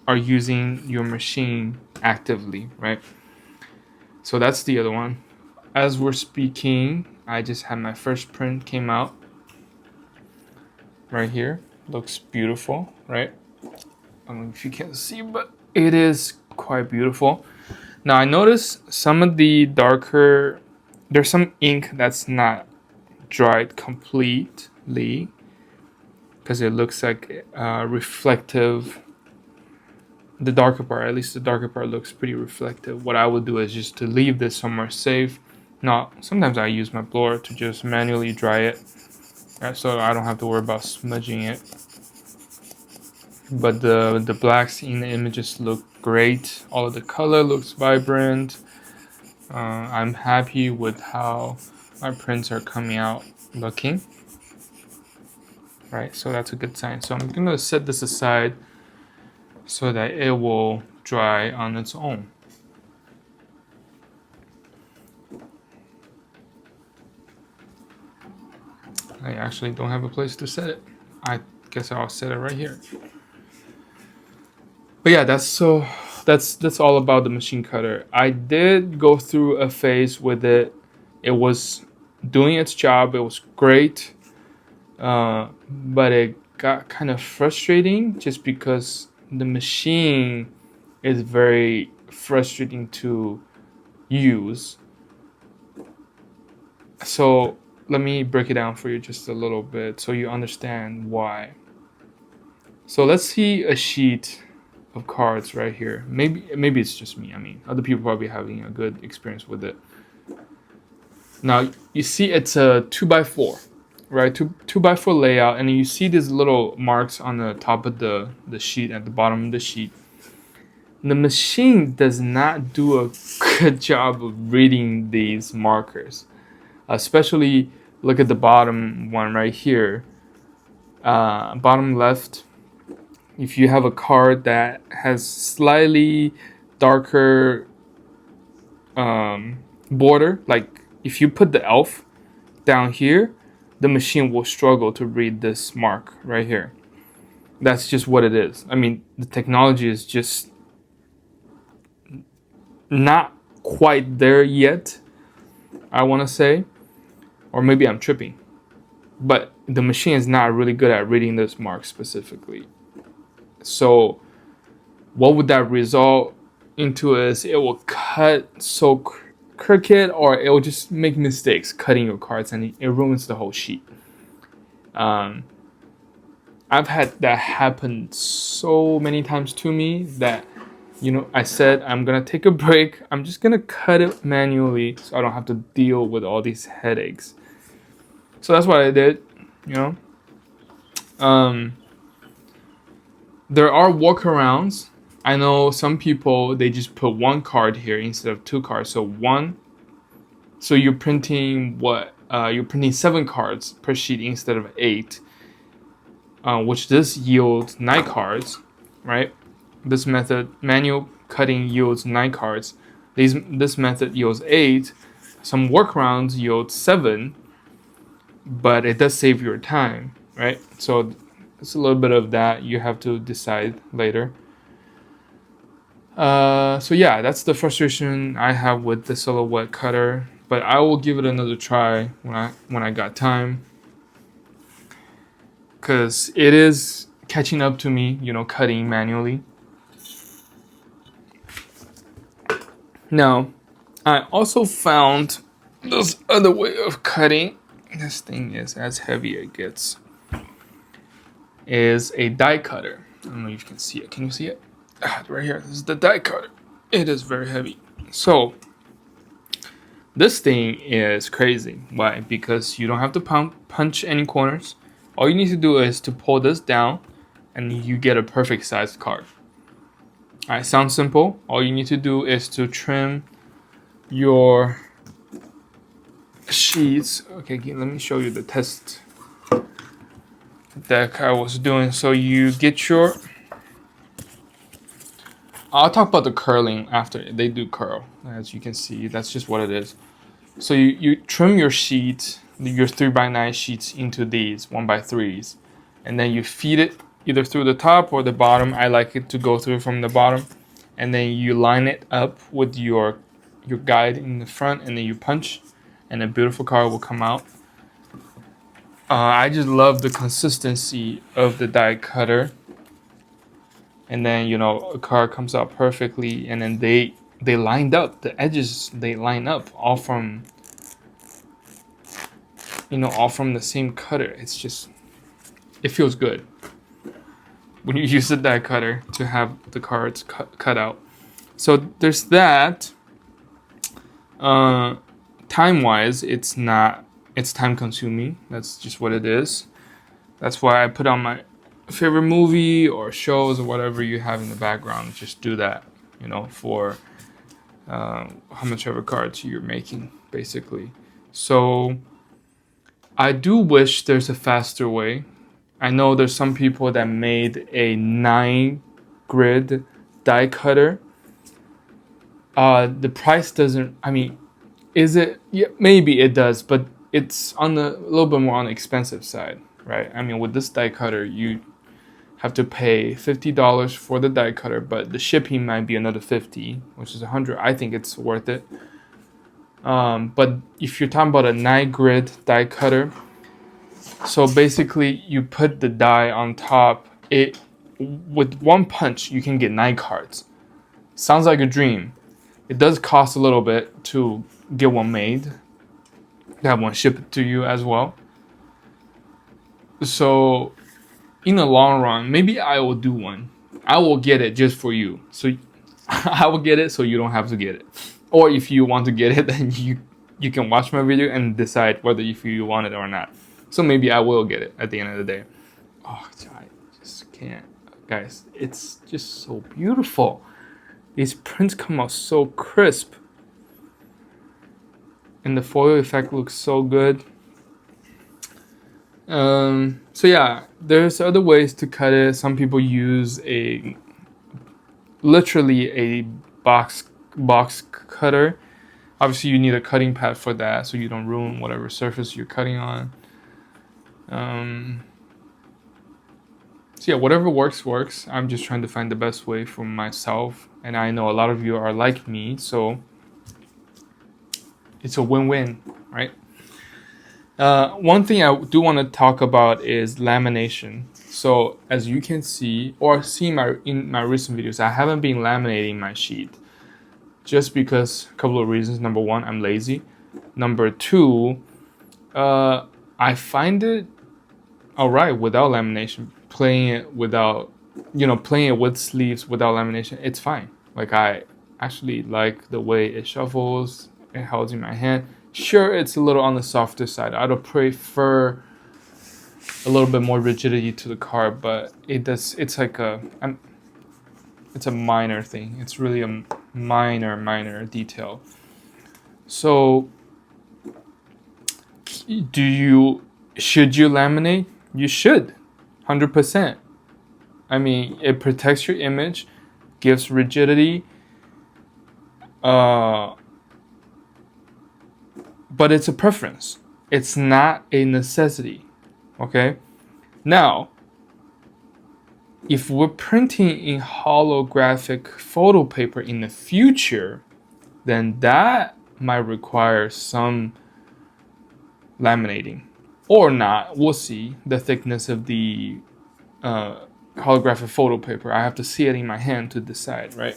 are using your machine actively, right? So that's the other one. As we're speaking, I just had my first print came out right here. Looks beautiful, right? I don't know if you can see, but it is quite beautiful. Now I noticed some of the darker, there's some ink that's not dried completely because it looks like reflective. The darker part, at least the darker part, looks pretty reflective. What I would do is just to leave this somewhere safe. Now, sometimes I use my blower to just manually dry it, so I don't have to worry about smudging it. But the blacks in the images look great. All of the color looks vibrant. I'm happy with how my prints are coming out looking. Right, so that's a good sign. So I'm gonna set this aside so that it will dry on its own. I actually don't have a place to set it. I guess I'll set it right here. But yeah, that's all about the machine cutter. I did go through a phase with it. It was doing its job. It was great, but it got kind of frustrating just because the machine is very frustrating to use. So let me break it down for you just a little bit so you understand why. So let's see a sheet of cards right here. Maybe it's just me. I mean, other people probably having a good experience with it. Now you see it's a 2x4, right? 2x4 layout, and you see these little marks on the top of the sheet, at the bottom of the sheet. The machine does not do a good job of reading these markers. Especially look at the bottom one right here, bottom left. If you have a card that has slightly darker border, like if you put the elf down here, the machine will struggle to read this mark right here. That's just what it is. I mean, the technology is just not quite there yet, I want to say, or maybe I'm tripping, but the machine is not really good at reading this mark specifically. So what would that result into is it will cut so crooked, or it will just make mistakes cutting your cards, and it ruins the whole sheet. I've had that happen so many times to me that, I said I'm gonna take a break. I'm just gonna cut it manually so I don't have to deal with all these headaches. So that's what I did, There are workarounds. I know some people, they just put one card here instead of two cards. So you're printing you're printing 7 cards per sheet instead of 8, which this yields 9 cards, right? This method, manual cutting, yields 9 cards. This method yields 8. Some workarounds yield 7, but it does save your time, right? So it's a little bit of that you have to decide later. So yeah, that's the frustration I have with the silhouette cutter, but I will give it another try when I got time, because it is catching up to me, cutting manually. Now, I also found this other way of cutting. This thing is as heavy as it gets. Is a die cutter. I don't know if you can see it. Can you see it? Right here. This is the die cutter. It is very heavy. So this thing is crazy. Why? Because you don't have to punch any corners. All you need to do is to pull this down, and you get a perfect sized card. Alright, sounds simple. All you need to do is to trim your sheets. Okay, let me show you the test deck I was doing. So you get your, I'll talk about the curling after. They do curl, as you can see. That's just what it is. So you trim your sheet, your 3x9 sheets, into these 1x3s, and then you feed it either through the top or the bottom. I like it to go through from the bottom, and then you line it up with your guide in the front, and then you punch, and a beautiful card will come out. I just love the consistency of the die cutter, and then a card comes out perfectly, and then they lined up, the edges, they line up all from the same cutter. It's just, it feels good when you use the die cutter to have the cards cut out. So there's that. Time wise, it's time consuming. That's just what it is. That's why I put on my favorite movie or shows or whatever you have in the background. Just do that, for how much ever cards you're making, basically. So I do wish there's a faster way. I know there's some people that made a 9-grid die cutter. The price doesn't, is it? Yeah, maybe it does, but it's a little bit more on the expensive side, right? With this die cutter, you have to pay $50 for the die cutter, but the shipping might be another $50, which is $100. I think it's worth it. But if you're talking about a 9-grid die cutter, so basically you put the die on top. With one punch, you can get 9 cards. Sounds like a dream. It does cost a little bit to get one made, have one shipped to you as well. So in the long run, maybe I will do one. I will get it just for you. So I will get it so you don't have to get it. Or if you want to get it, then you can watch my video and decide whether if you want it or not. So maybe I will get it at the end of the day. Oh, I just can't. Guys, it's just so beautiful. These prints come out so crisp. And the foil effect looks so good. So yeah, there's other ways to cut it. Some people use literally a box cutter. Obviously you need a cutting pad for that so you don't ruin whatever surface you're cutting on. So yeah, whatever works. I'm just trying to find the best way for myself, and I know a lot of you are like me, so it's a win-win, right? One thing I do want to talk about is lamination. So as you can see, or see in my recent videos, I haven't been laminating my sheet just because a couple of reasons. Number one, I'm lazy. Number two, I find it alright without lamination. Playing it with sleeves without lamination, it's fine. Like, I actually like the way it shuffles, it holds in my hand. Sure, it's a little on the softer side. I'd prefer a little bit more rigidity to the card, but it's like it's a minor thing. It's really a minor detail. So should you laminate? You should, 100%. I mean, it protects your image, gives rigidity, but it's a preference. It's not a necessity, okay? Now, if we're printing in holographic photo paper in the future, then that might require some laminating. Or not, we'll see the thickness of the holographic photo paper. I have to see it in my hand to decide, right?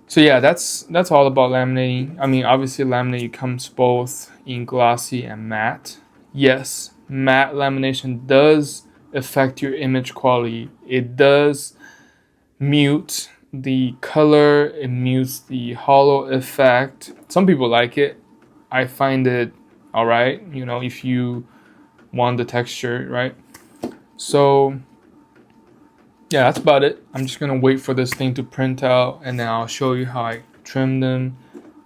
So yeah, that's all about laminating. I mean, obviously laminating comes both in glossy and matte. Yes, matte lamination does affect your image quality. It does mute the color, it mutes the hollow effect. Some people like it. I find it alright, if you want the texture, right? So yeah, that's about it. I'm just gonna wait for this thing to print out, and then I'll show you how I trim them,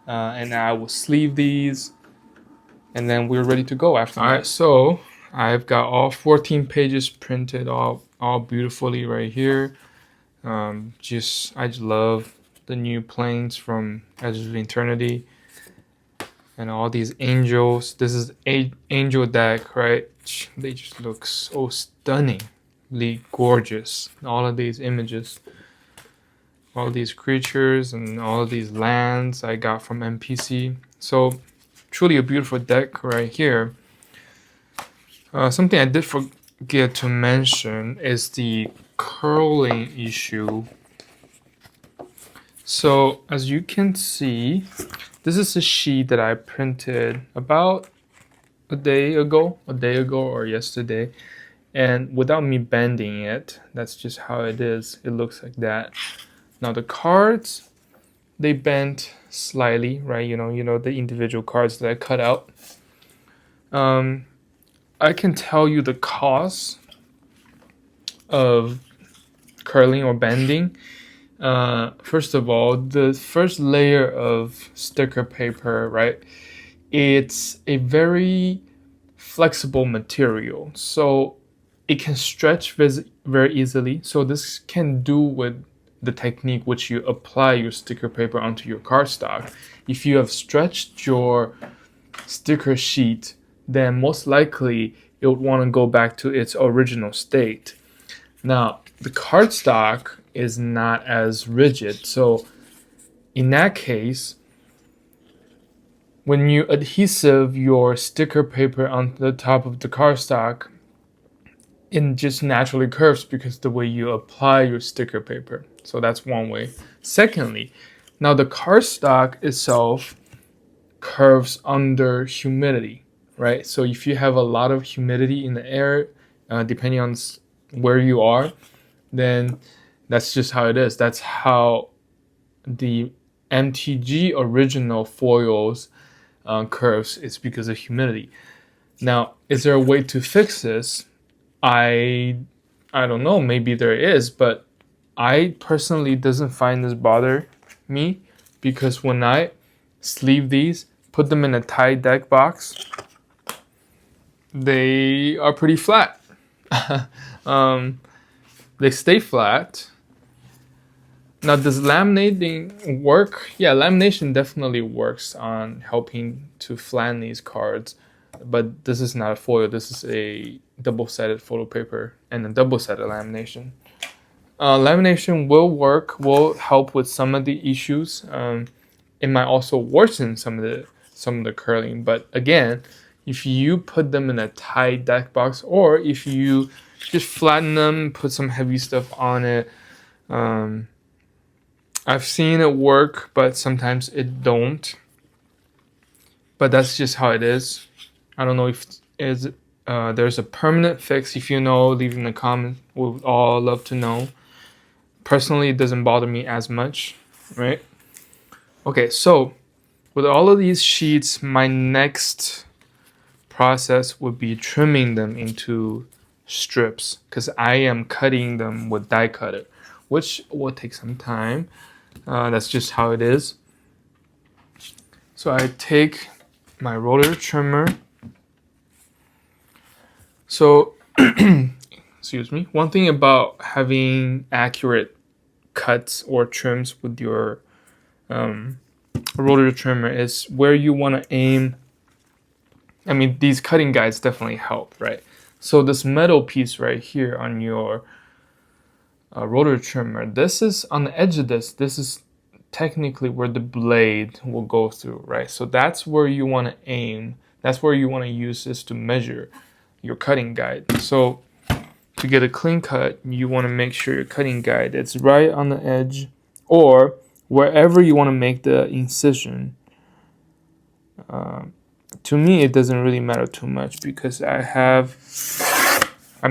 and I will sleeve these, and then we're ready to go after that. All right, so I've got all 14 pages printed all beautifully right here. I just love the new planes from Edges of Eternity, and all these angels. This is angel deck, right? They just look so stunningly gorgeous. All of these images, all these creatures, and all of these lands I got from NPC. So truly a beautiful deck right here. Something I did forget to mention is the curling issue. So as you can see, this is a sheet that I printed about a day ago or yesterday, and without me bending it, that's just how it is. It looks like that. Now the cards, they bent slightly, right? You know the individual cards that I cut out. I can tell you the cost of curling or bending. First of all, the first layer of sticker paper, right? It's a very flexible material, so it can stretch very easily. So this can do with the technique which you apply your sticker paper onto your cardstock. If you have stretched your sticker sheet, then most likely it would want to go back to its original state. Now, the cardstock is not as rigid, so in that case, when you adhesive your sticker paper on the top of the cardstock, it just naturally curves because the way you apply your sticker paper. So that's one way. Secondly, now the cardstock itself curves under humidity, right? So if you have a lot of humidity in the air, depending on where you are, then that's just how it is. That's how the MTG original foils curves. It's because of humidity. Now, is there a way to fix this? I don't know. Maybe there is, but I personally doesn't find this bother me, because when I sleeve these, put them in a tight deck box, they are pretty flat. They stay flat. Now, does laminating work? Yeah, lamination definitely works on helping to flatten these cards, but this is not a foil. This is double-sided photo paper and a double-sided lamination. Lamination will help with some of the issues. It might also worsen some of the curling, but again, if you put them in a tight deck box, or if you just flatten them, put some heavy stuff on it, I've seen it work, but sometimes it don't. But that's just how it is. I don't know if there's a permanent fix. If you know, leave in the comments. We would all love to know. Personally, it doesn't bother me as much, right? Okay, so with all of these sheets, my next process would be trimming them into strips, because I am cutting them with die cutter, which will take some time. That's just how it is. So I take my roller trimmer. So, excuse me. One thing about having accurate cuts or trims with your rotor trimmer is where you want to aim. I mean, these cutting guides definitely help, right? So this metal piece right here on your rotor trimmer, this is on the edge of this is technically where the blade will go through, right? So that's where you want to aim. That's where you want to use this to measure your cutting guide. So to get a clean cut, you want to make sure your cutting guide is right on the edge, or wherever you want to make the incision. To me, it doesn't really matter too much because I'm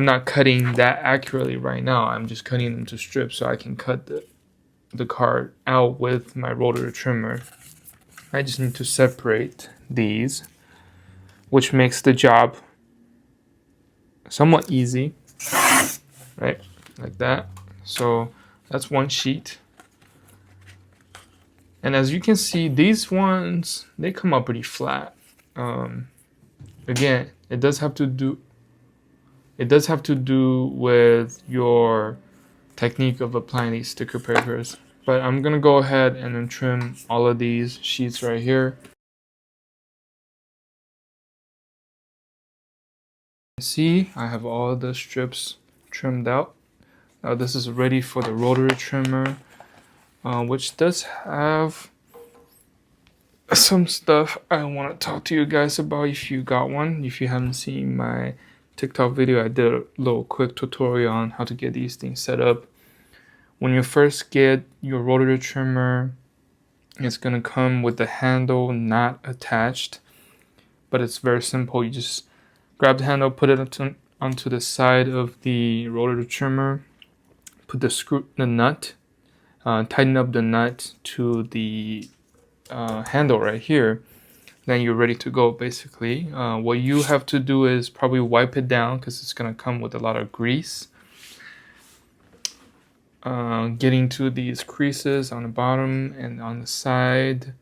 not cutting that accurately right now. I'm just cutting them to strips so I can cut the card out with my rotor trimmer. I just need to separate these, which makes the job somewhat easy, right? Like that. So that's one sheet. And as you can see, these ones, they come out pretty flat. Again, it does have to do with your technique of applying these sticker papers. But I'm gonna go ahead and then trim all of these sheets right here. See, I have all the strips trimmed out. Now this is ready for the rotary trimmer, which does have some stuff I want to talk to you guys about if you got one. If you haven't seen my TikTok video, I did a little quick tutorial on how to get these things set up. When you first get your rotary trimmer, it's going to come with the handle not attached, but it's very simple. You just grab the handle, put it onto the side of the rotary trimmer, put the nut, tighten up the nut to the handle right here, then you're ready to go basically. What you have to do is probably wipe it down because it's going to come with a lot of grease. Getting to these creases on the bottom and on the side,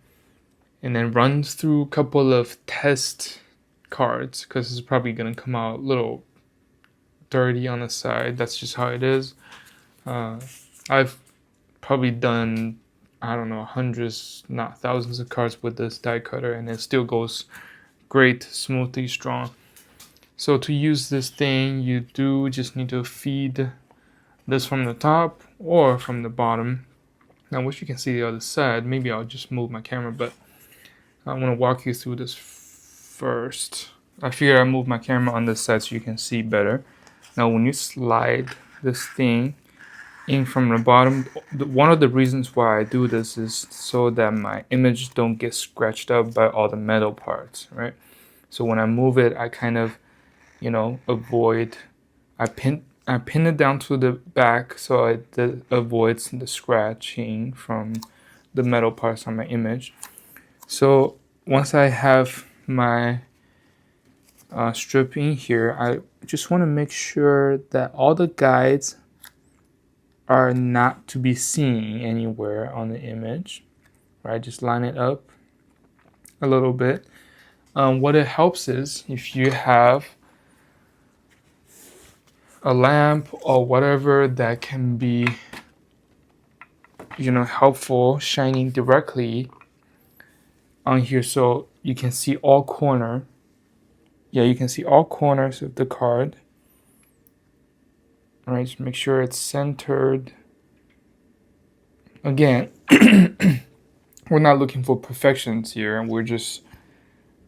and then run through a couple of test cards because it's probably going to come out a little dirty on the side. That's just how it is. I've probably done, I don't know, hundreds, not thousands of cards with this die cutter, and it still goes great, smoothly, strong. So to use this thing, you do just need to feed this from the top or from the bottom. Now, I wish you can see the other side. Maybe I'll just move my camera, but I want to walk you through this first. I figured I'll move my camera on this side so you can see better. Now, when you slide this thing in from the bottom, one of the reasons why I do this is so that my image don't get scratched up by all the metal parts, right? So when I move it, I kind of, avoid, I pin it down to the back so it avoids the scratching from the metal parts on my image. So once I have my strip in here, I just want to make sure that all the guides are not to be seen anywhere on the image, right? Just line it up a little bit. What it helps is if you have a lamp or whatever that can be, helpful, shining directly on here so you can see all corners. Yeah, you can see all corners of the card. All right, just make sure it's centered. Again, we're not looking for perfections here. We're just,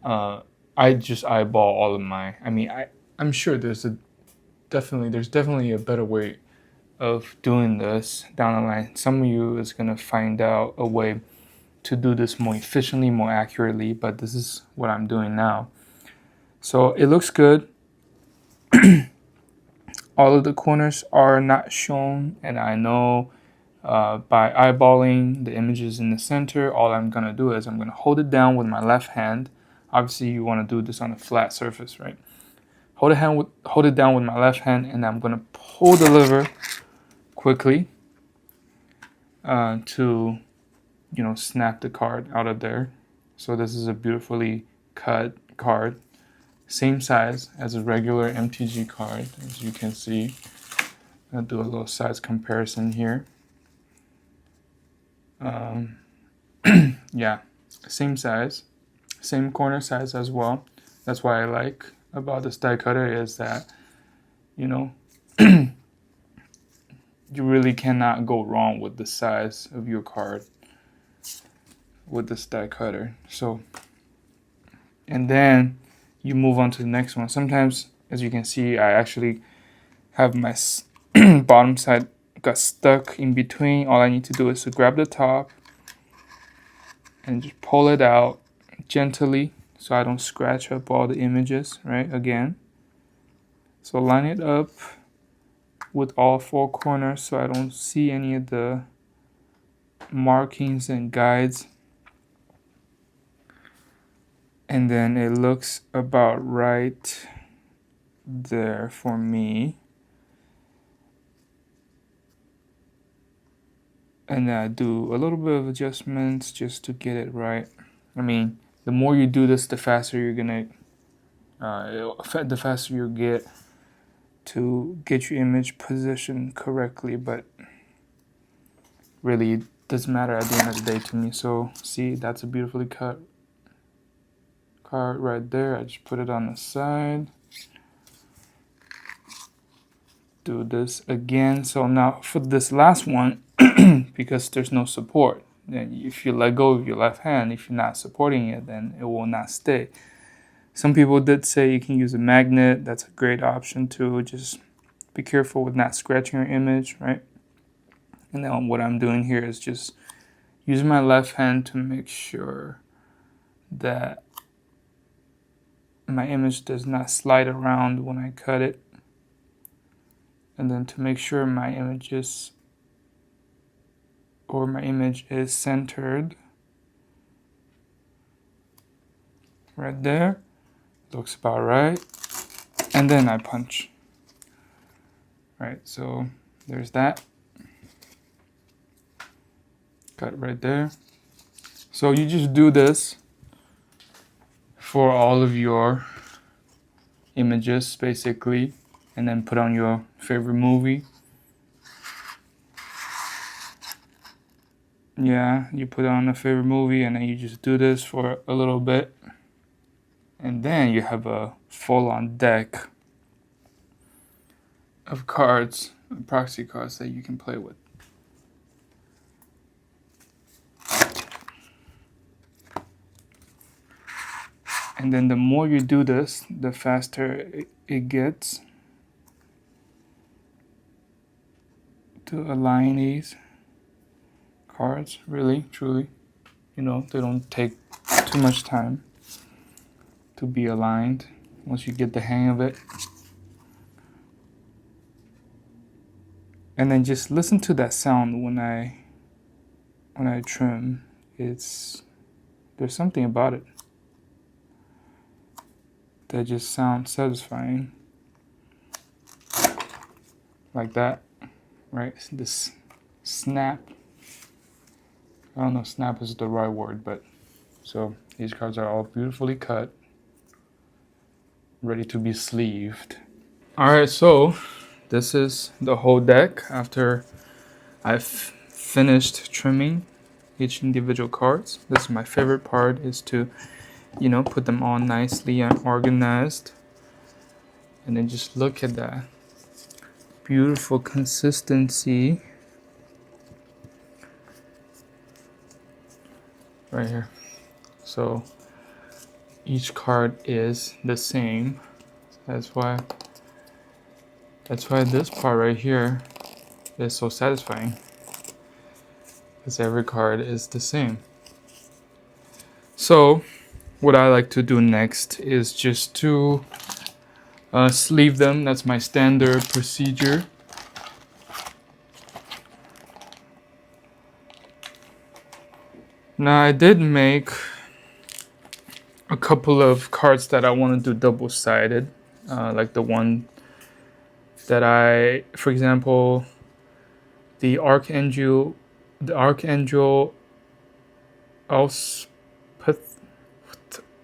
I just eyeball all of my. I mean, I'm sure there's definitely a better way of doing this down the line. Some of you is gonna find out a way to do this more efficiently, more accurately, but this is what I'm doing now. So it looks good. All of the corners are not shown, and I know by eyeballing the images in the center, all I'm gonna do is I'm gonna hold it down with my left hand. Obviously, you want to do this on a flat surface, right? Hold it down with my left hand, and I'm gonna pull the lever quickly to, snap the card out of there. So this is a beautifully cut card, same size as a regular MTG card, as you can see. I'll do a little size comparison here. Yeah, same size, same corner size as well. That's what I like about this die cutter is that, you really cannot go wrong with the size of your card with this die cutter. So, and then you move on to the next one. Sometimes, as you can see, I actually have my bottom side got stuck in between. All I need to do is to grab the top and just pull it out gently so I don't scratch up all the images, right? Again. So line it up with all four corners so I don't see any of the markings and guides. And then it looks about right there for me. And then I do a little bit of adjustments just to get it right. I mean, the more you do this, the faster you're gonna, the faster you get to get your image positioned correctly. But really, it doesn't matter at the end of the day to me. So see, that's a beautifully cut card right there. I just put it on the side. Do this again. So now for this last one, because there's no support, then if you let go of your left hand, if you're not supporting it, then it will not stay. Some people did say you can use a magnet. That's a great option too. Just be careful with not scratching your image, right? And then what I'm doing here is just using my left hand to make sure that my image does not slide around when I cut it. And then to make sure my image is centered right there. Looks about right. And then I punch. Right, so there's that. Cut right there. So you just do this for all of your images basically, and then put on your favorite movie. Yeah, you put on a favorite movie and then you just do this for a little bit. And then you have a full-on deck of cards, proxy cards that you can play with. And then the more you do this, the faster it gets to align these cards, really, truly. They don't take too much time to be aligned once you get the hang of it. And then just listen to that sound when I trim. There's something about it that just sounds satisfying. Like that, right? This snap. I don't know if snap is the right word, but so these cards are all beautifully cut, ready to be sleeved. All right, so this is the whole deck after I've finished trimming each individual cards. This is my favorite part, is to, put them all nicely and organized. And then just look at that beautiful consistency right here. So each card is the same. That's why this part right here is so satisfying, because every card is the same. So what I like to do next is just to sleeve them. That's my standard procedure. Now I did make a couple of cards that I want to do double-sided, like the one that for example, the Archangel Elspeth,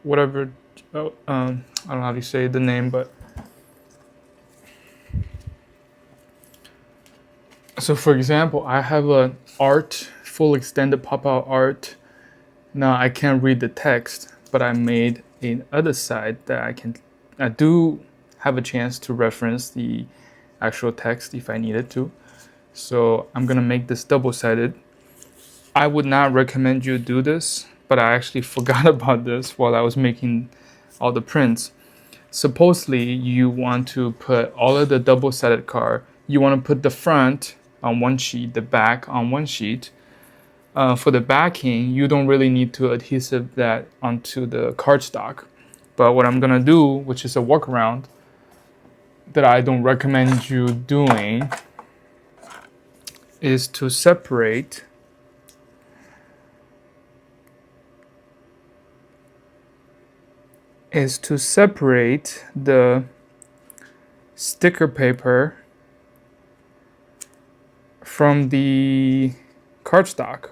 whatever, I don't know how to say the name, but so for example, I have an art, full extended pop-out art. Now I can't read the text, but I made another side that I do have a chance to reference the actual text if I needed to. So I'm gonna make this double-sided. I would not recommend you do this, but I actually forgot about this while I was making all the prints. Supposedly you want to put all of the double-sided card. You want to put the front on one sheet, the back on one sheet. For the backing, you don't really need to adhesive that onto the cardstock. But what I'm gonna do, which is a workaround that I don't recommend you doing, is to separate the sticker paper from the cardstock.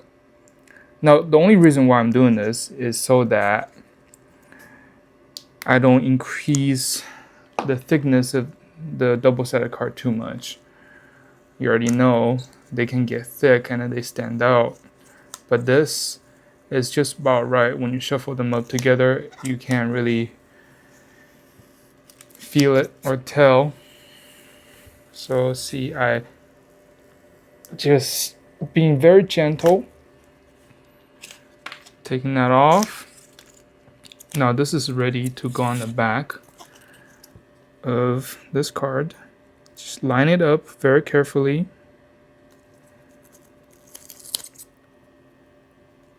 Now, the only reason why I'm doing this is so that I don't increase the thickness of the double-sided card too much. You already know they can get thick and then they stand out. But this is just about right. When you shuffle them up together, you can't really feel it or tell. So see, I just being very gentle, taking that off. Now this is ready to go on the back of this card. Just line it up very carefully,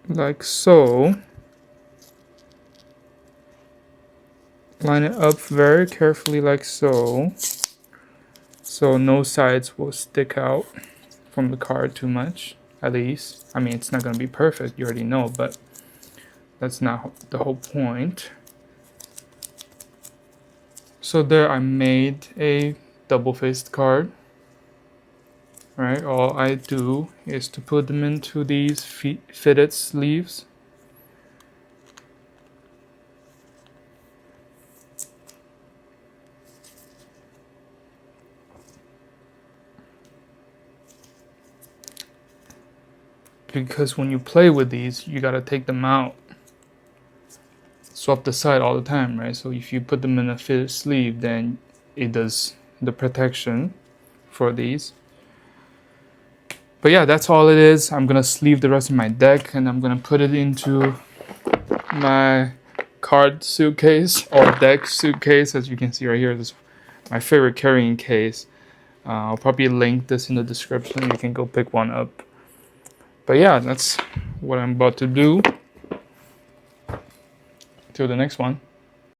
like so. Line it up very carefully like so, so no sides will stick out from the card too much, at least. I mean, it's not going to be perfect, you already know, but that's not the whole point. So there I made a double-faced card. Right, all I do is to put them into these fitted sleeves. Because when you play with these, you gotta take them out, swap the side all the time, right? So if you put them in a fitted sleeve, then it does the protection for these. But yeah, that's all it is. I'm gonna sleeve the rest of my deck and I'm gonna put it into my card suitcase or deck suitcase. As you can see right here, this is my favorite carrying case. I'll probably link this in the description. You can go pick one up. But yeah, that's what I'm about to do. Till the next one.